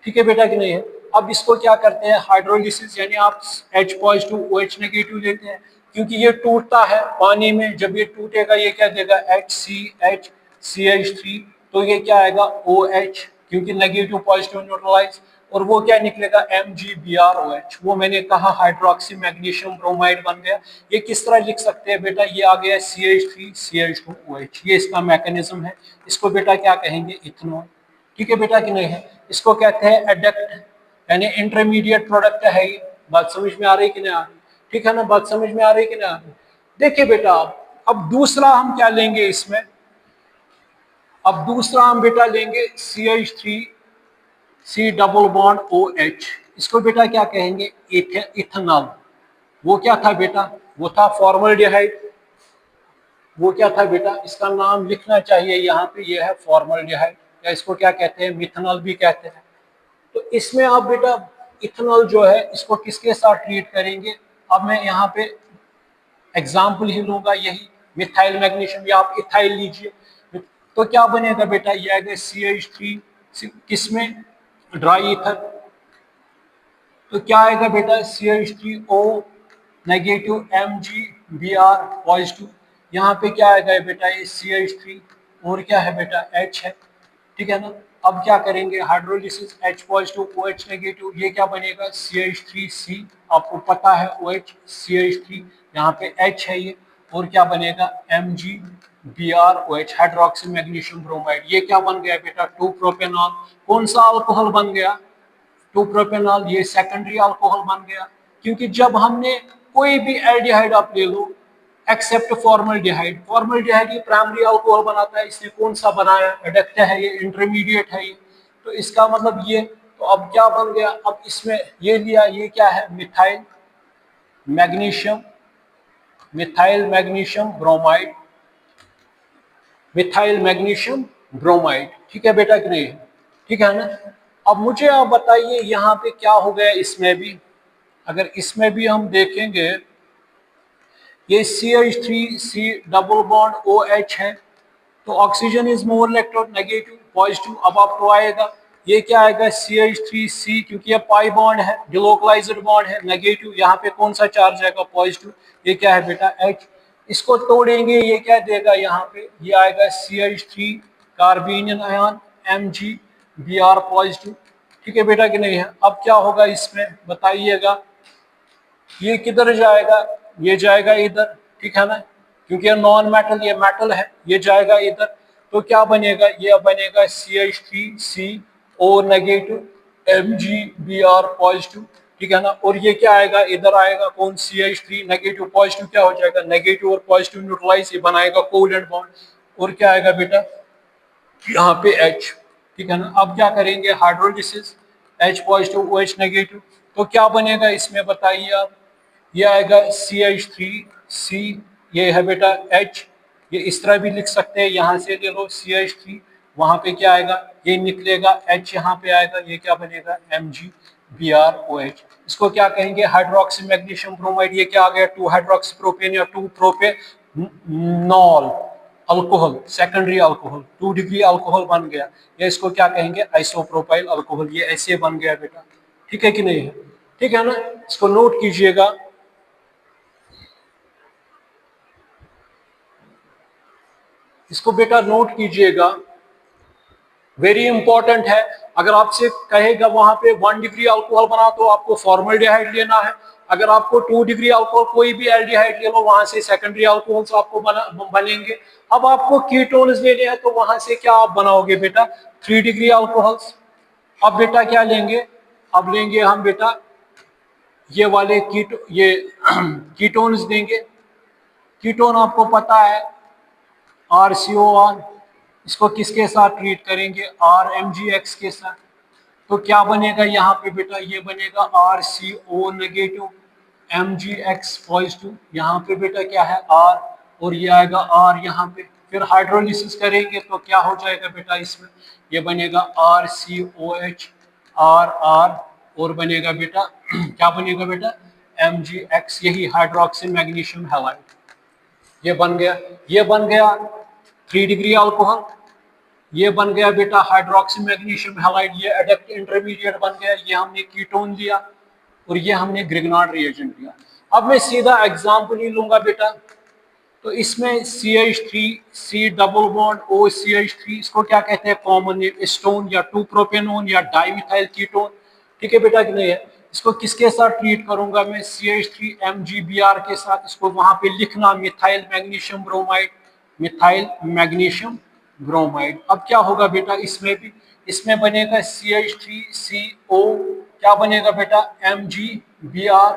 ठीक है बेटा कि नहीं है। अब इसको क्या करते हैं, हाइड्रोलिसिस, यानी आप H पॉजिटिव OH नेगेटिव लेते हैं, क्योंकि ये टूटता है पानी में, जब ये टूटेगा ये क्या देगा HCH CH3, तो ये क्या आएगा OH, क्योंकि नेगेटिव पॉजिटिव न्यूट्रलाइज, और वो क्या निकलेगा MgBrOH। वो मैंने कहा हाइड्रोक्सी मैग्नीशियम ब्रोमाइड बन गया। ये किस तरह लिख सकते हैं बेटा, ये आ गया CH3 CH2OH, ये इसका मैकेनिज्म है। इसको बेटा क्या कहेंगे, इथेनॉल। ठीक है बेटा कि नहीं है। इसको कहते हैं एडक्ट, यानी इंटरमीडिएट प्रोडक्ट है ये। बात समझ में आ रही कि नहीं आ रही, ठीक है ना, बात समझ में आ रही कि नहीं आ रही। देखिए बेटा, अब दूसरा हम क्या लेंगे इसमें, अब दूसरा हम बेटा लेंगे CH3 C double bond OH। इसको बेटा क्या कहेंगे, इथेनॉल। वो क्या था बेटा, वो था फॉर्मल्डिहाइड। वो क्या था बेटा, इसका नाम लिखना चाहिए यहाँ पे, ये है फॉर्मल्डिहाइड, या इसको क्या कहते हैं, मिथेनॉल भी कहते हैं। तो इसमें आप बेटा इथेनॉल जो है, इसको किसके साथ ट्रीट करेंगे। अब मैं यहाँ पे एग्जाम्पल ही लूंगा, यही मिथाइल मैग्नीशियम, या आप इथाइल लीजिए। तो क्या बनेगा बेटा, ये आएगा CH3 किसमें, ड्राई ईथर। तो क्या आएगा बेटा, CH3O नेगेटिव, MgBr पॉजिटिव। यहाँ पे क्या आएगा बेटा, ये CH3 और क्या है बेटा, H है, ठीक है ना। अब क्या करेंगे, hydrolysis, H positive OH negative, ये क्या बनेगा, CH3C, आपको पता है OH CH3, यहाँ पे H है ये, और क्या बनेगा, MgBrOH, हाइड्रोक्सी मैग्नीशियम ब्रोमाइड। ये क्या बन गया बेटा, 2 प्रोपेनॉल। कौन सा अल्कोहल बन गया, 2 प्रोपेनॉल, ये सेकेंडरी अल्कोहल बन गया। क्योंकि जब हमने कोई भी एल्डिहाइड आप ले लो एक्सेप्ट फॉर्मल्डिहाइड, फॉर्मल्डिहाइड ये प्राइमरी अल्कोहल बनाता है, इसने कौन सा बनाया, एडेक्ट है ये, इंटरमीडिएट है ये। तो इसका मतलब ये, तो अब क्या बन गया, अब इसमें ये लिया, ये क्या है, methyl magnesium, methyl magnesium bromide, methyl magnesium bromide, ठीक है बेटा कि नहीं, ठीक है ना। अब मुझे आप बताइए यहाँ पे क्या हो गया, इसमें भी अगर इसमें भी हम देखेंगे, ये CH3C डबल बॉन्ड OH है, तो oxygen is more electronegative positive. अब आपको आएगा, ये क्या आएगा, CH3C, क्योंकि ये पाई बॉन्ड है, डिलोकलाइज्ड बॉन्ड है, नेगेटिव, यहाँ पे कौन सा चार्ज आएगा, पॉजिटिव। ये क्या है बेटा, H। इसको तोड़ेंगे, ये क्या देगा, यहाँ पे ये आएगा CH3 कार्बोनियन आयन, MgBr पॉजिटिव, ठीक है बेटा कि नहीं है। अब क्या होगा इसमें बताइएगा, ये किधर जाएगा, ये जाएगा इधर, ठीक है ना, क्योंकि ये नॉन मेटल, ये मेटल है, ये जाएगा इधर। तो क्या बनेगा, ये बनेगा CH3CO नेगेटिव, MgBr पॉजिटिव, ठीक है ना। और ये क्या आएगा, इधर आएगा कौन, CH3 नेगेटिव, पॉजिटिव क्या हो जाएगा, नेगेटिव और पॉजिटिव न्यूट्रलाइज, ये बनाएगा कोवलेंट बॉन्ड। और क्या आएगा बेटा, यहाँ पे H, ठीक है ना। अब क्या करेंगे, hydrolysis, H positive OH negative, तो क्या बनेगा इसमें बताइए आप, ये आएगा CH3C, ये है बेटा H, ये इस तरह भी लिख सकते हैं, यहाँ से ले लो CH3, वहां पे क्या आएगा, ये निकलेगा H, यहाँ पे आएगा, ये क्या बनेगा, MgBrOH। इसको क्या कहेंगे, हाइड्रोक्सी मैग्नीशियम ब्रोमाइड। ये क्या आ गया, 2 हाइड्रोक्सी प्रोपेन या 2 propanol alcohol, secondary alcohol, 2 degree alcohol बन गया। या इसको क्या कहेंगे, आइसोप्रोपाइल अल्कोहल, ये ऐसे बन गया बेटा, ठीक है कि नहीं है, ठीक है ना। इसको नोट कीजिएगा। इसको बेटा नोट कीजिएगा, वेरी इंपॉर्टेंट है। अगर आपसे कहेगा वहां पे 1 डिग्री अल्कोहल बना, तो आपको फॉर्मल्डिहाइड लेना है। अगर आपको 2 डिग्री अल्कोहल, कोई भी एल्डिहाइड ले लो, वहां से सेकेंडरी अल्कोहल्स आपको बनेंगे। अब आपको कीटोन्स लेने हैं, तो वहां से क्या आप बनाओगे बेटा, 3 डिग्री अल्कोहल्स। अब बेटा क्या लेंगे, अब लेंगे हम बेटा ये वाले ये कीटोन्स देंगे। कीटोन आपको पता है RCOR, इसको किसके साथ ट्रीट करेंगे, RMgX के साथ। तो क्या बनेगा यहाँ पे बेटा, ये बनेगा RCO नेगेटिव, MgX पॉजिटिव, यहाँ पे बेटा क्या है R, और ये आएगा R यहाँ पे। फिर हाइड्रोलिसिस करेंगे तो क्या हो जाएगा बेटा, इसमें ये बनेगा RCOH RR, और बनेगा बेटा क्या बनेगा बेटा, MgX, यही हाइड्रोक्सी मैग्नीशियम हैलाइड, ये बन गया। ये बन गया 3 डिग्री अल्कोहल, ये बन गया बेटा हाइड्रोक्सी मैग्नीशियम हैलाइड, ये एडेक्ट इंटरमीडिएट बन गया। ये हमने कीटोन लिया और ये हमने ग्रिग्नार्ड रिएजेंट लिया। अब मैं सीधा एग्जांपल ही लूंगा बेटा। तो इसमें CH3C डबल बॉन्ड OCH3, इसको क्या कहते हैं कॉमन नेम, स्टोन या 2 प्रोपेनोन या डाइमिथाइल कीटोन, ठीक है बेटा कि नहीं है। इसको किसके साथ ट्रीट करूंगा मैं, CH3MgBr के साथ। इसको वहां पे लिखना methyl magnesium bromide, methyl magnesium bromide. अब क्या होगा बेटा, इसमें भी, इसमें बनेगा CH3CO, क्या बनेगा बेटा, MgBr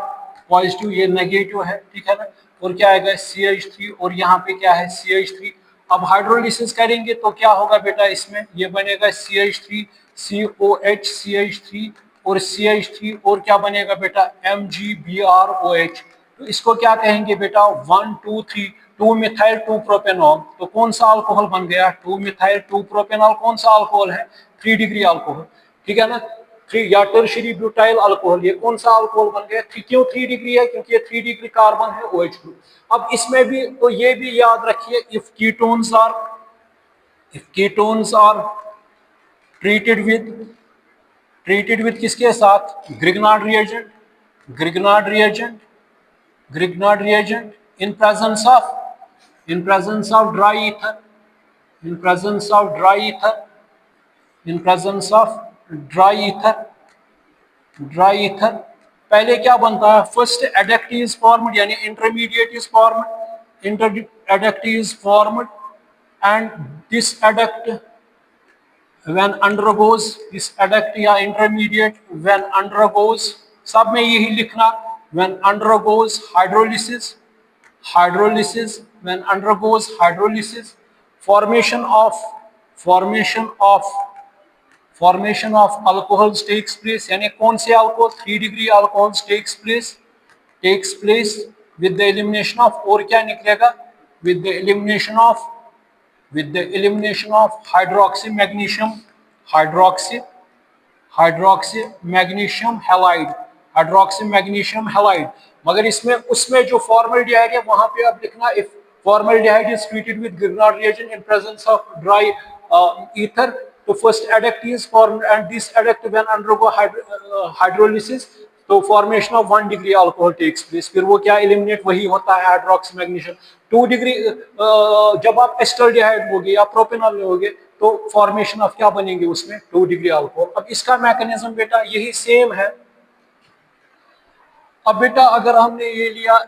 पॉजिटिव, ये नेगेटिव है, ठीक है ना। और क्या आएगा CH3, और यहाँ पे क्या है CH3। अब हाइड्रोलिसिस करेंगे तो क्या होगा बेटा, इसमें ये बनेगा CH3COH, CH3 और CH3, और क्या बनेगा बेटा, MgBrOH। तो इसको क्या कहेंगे बेटा, 1 2 3, 2 मिथाइल 2 प्रोपेनॉल। तो कौन सा अल्कोहल बन गया, 2 मिथाइल 2 प्रोपेनॉल, कौन सा अल्कोहल है, 3 डिग्री अल्कोहल, ठीक है ना। 3 या टर्शियरी ब्यूटाइल अल्कोहल, ये कौन सा अल्कोहल बन गया, क्यों 3 डिग्री है, क्योंकि ये 3 डिग्री कार्बन है OH ग्रुप। अब इसमें भी, तो ये भी याद रखिए, if ketones are If ketones are treated with किसके साथ? Grignard reagent, Grignard reagent, Grignard reagent in presence of dry ether, in presence of dry ether, in presence of dry ether, dry ether. पहले क्या बनता है? फर्स्ट एडक्ट इज फॉर्मड, यानी intermediate is formed, inter adduct is formed, and this adduct when undergoes, this adduct या intermediate when undergoes, सब में यही लिखना, when undergoes hydrolysis, hydrolysis, when undergoes hydrolysis, formation of alcohols takes place, यानी कौन से alcohol? 3 degree alcohols takes place with the elimination of, और क्या निकलेगा? with the elimination of hydroxy magnesium halide. मगर इसमें उसमें जो formaldehyde है वहां पे आप लिखना, if formaldehyde is treated with Grignard reagent in presence of dry ether, तो first adduct is formed, and this adduct when undergo hydrolysis, तो formation of 1 degree alcohol takes place. फिर वो क्या एलिमिनेट वही होता है हाइड्रोक्सी मैग्नीशियम. 2 डिग्री जब आप एस्टल्डिहाइड लोगे या प्रोपेनॉल लोगे तो फॉर्मेशन ऑफ क्या बनेंगे उसमें? 2 डिग्री अल्कोहल. अब इसका मैकेनिज्म बेटा यही सेम है. अब बेटा अगर हमने ये लिया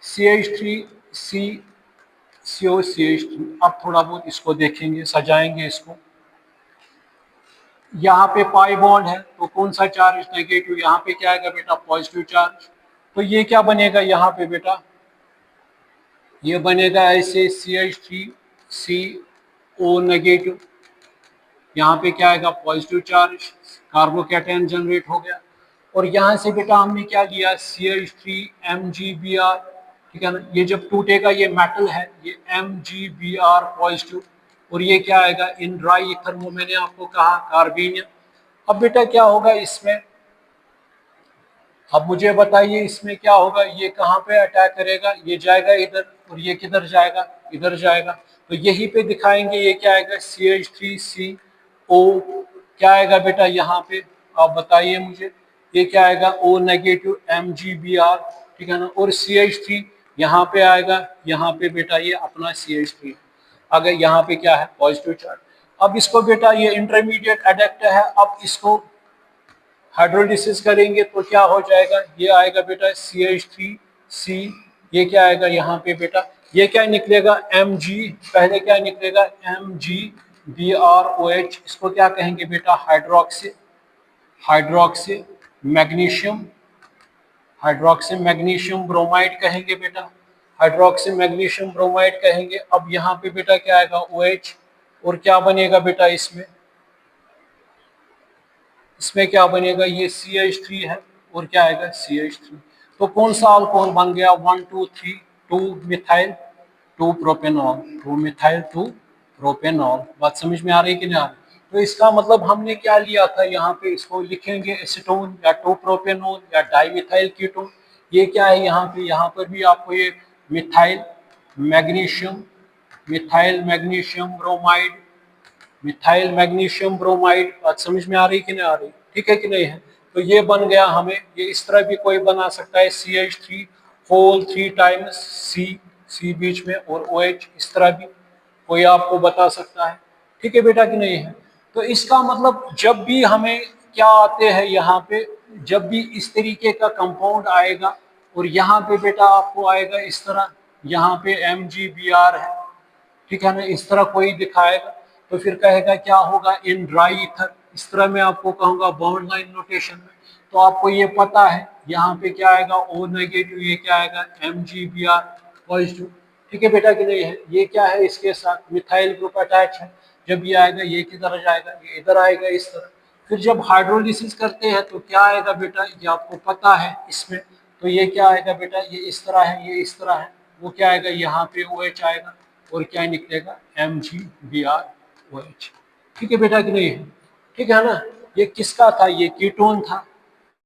CH3C COCH3, अब थोड़ा बहुत इसको देखेंगे, सजाएंगे इसको. यहाँ पे पाई बॉन्ड है तो कौन सा चार्ज? नेगेटिव. यहाँ पे क्या आएगा बेटा? Positive charge. तो ये क्या बनेगा यहाँ पे बेटा? ये बनेगा ऐसे CH3CO नेगेटिव. यहाँ पे क्या आएगा? पॉजिटिव चार्ज, कार्बोकैटायन जनरेट हो गया. और यहाँ से बेटा हमने क्या लिया? CH3MgBr. ठीक है ना. ये जब टूटेगा, ये मेटल है, ये MgBr पॉजिटिव. और ये क्या आएगा? इन ड्राई ईथर, वो मैंने आपको कहा कार्बेनियम. अब बेटा क्या होगा इसमें? अब मुझे बताइए इसमें क्या होगा? ये कहाँ पे अटैक करेगा? ये जाएगा इधर, और ये किधर जाएगा? इधर जाएगा. तो यहीं पे दिखाएंगे. ये क्या आएगा? CH3CO. क्या आएगा बेटा यहाँ पे? आप बताइए मुझे. ये क्या आएगा? O negative MgBr. ठीक है ना. और CH3 यहाँ पे आएगा. यहाँ पे बेटा ये अपना CH3. अगर यहाँ पे क्या है? Positive charge. अब इसको बेटा ये इंटरमीडिएट एडक्ट है. अब इसको हाइड्रोलिसिस करेंगे तो क्या हो जाएगा? ये आएगा बेटा CH3C. ये क्या आएगा यहाँ पे बेटा? ये क्या निकलेगा? Mg. पहले क्या निकलेगा? MgBrOH. इसको क्या कहेंगे बेटा? हाइड्रोक्सी मैग्नीशियम ब्रोमाइड कहेंगे बेटा. हाइड्रोक्सी मैग्नीशियम ब्रोमाइड कहेंगे. अब यहाँ पे बेटा क्या आएगा? OH. और क्या बनेगा बेटा इसमें? इसमें क्या बनेगा? ये CH3 है और क्या आएगा? CH3. तो कौन सा अल्कोहल बन गया? 1 2 3 2 मिथाइल 2 प्रोपेनॉल, 2 मिथाइल 2 प्रोपेनॉल. बात समझ में आ रही कि नहीं आ रही? तो इसका मतलब हमने क्या लिया था यहाँ पे? इसको लिखेंगे एसीटोन या 2 प्रोपेनॉल या डाइमिथाइल कीटोन. ये क्या है यहाँ पे? यहाँ पर भी आपको ये मिथाइल मैग्नीशियम ब्रोमाइड. बात समझ में आ रही कि नहीं आ रही? ठीक है कि नहीं है? तो ये बन गया हमें. ये इस तरह भी कोई बना सकता है, CH3 होल 3 टाइम्स C बीच में, और OH इस तरह भी कोई आपको बता सकता है. ठीक है बेटा कि नहीं है? तो इसका मतलब जब भी हमें क्या आते हैं यहाँ पे, जब भी इस तरीके का कंपाउंड आएगा और यहाँ पे बेटा आपको आएगा इस तरह, यहाँ पे MgBr है. ठीक है ना. इस तरह कोई दिखाएगा तो फिर कहेगा क्या होगा? In dry ether. इस तरह मैं आपको कहूँगा बॉन्ड लाइन नोटेशन में. तो आपको ये पता है यहाँ पे क्या आएगा? O negative. ये क्या आएगा? MgBr positive. ठीक है बेटा कि नहीं है? ये क्या है? इसके साथ मिथाइल ग्रुप अटैच है. जब ये आएगा ये किधर जाएगा? ये इधर आएगा इस तरह. फिर जब हाइड्रोलिसिस करते हैं तो क्या आएगा बेटा? ये आपको पता है इसमें. तो ये क्या आएगा बेटा? ये इस तरह है, ये इस तरह है. वो क्या आएगा? यहाँ पे OH आएगा और क्या निकलेगा? MgBrOH. ठीक है बेटा कि नहीं है? ठीक है ना. ये किसका था? ये कीटोन था.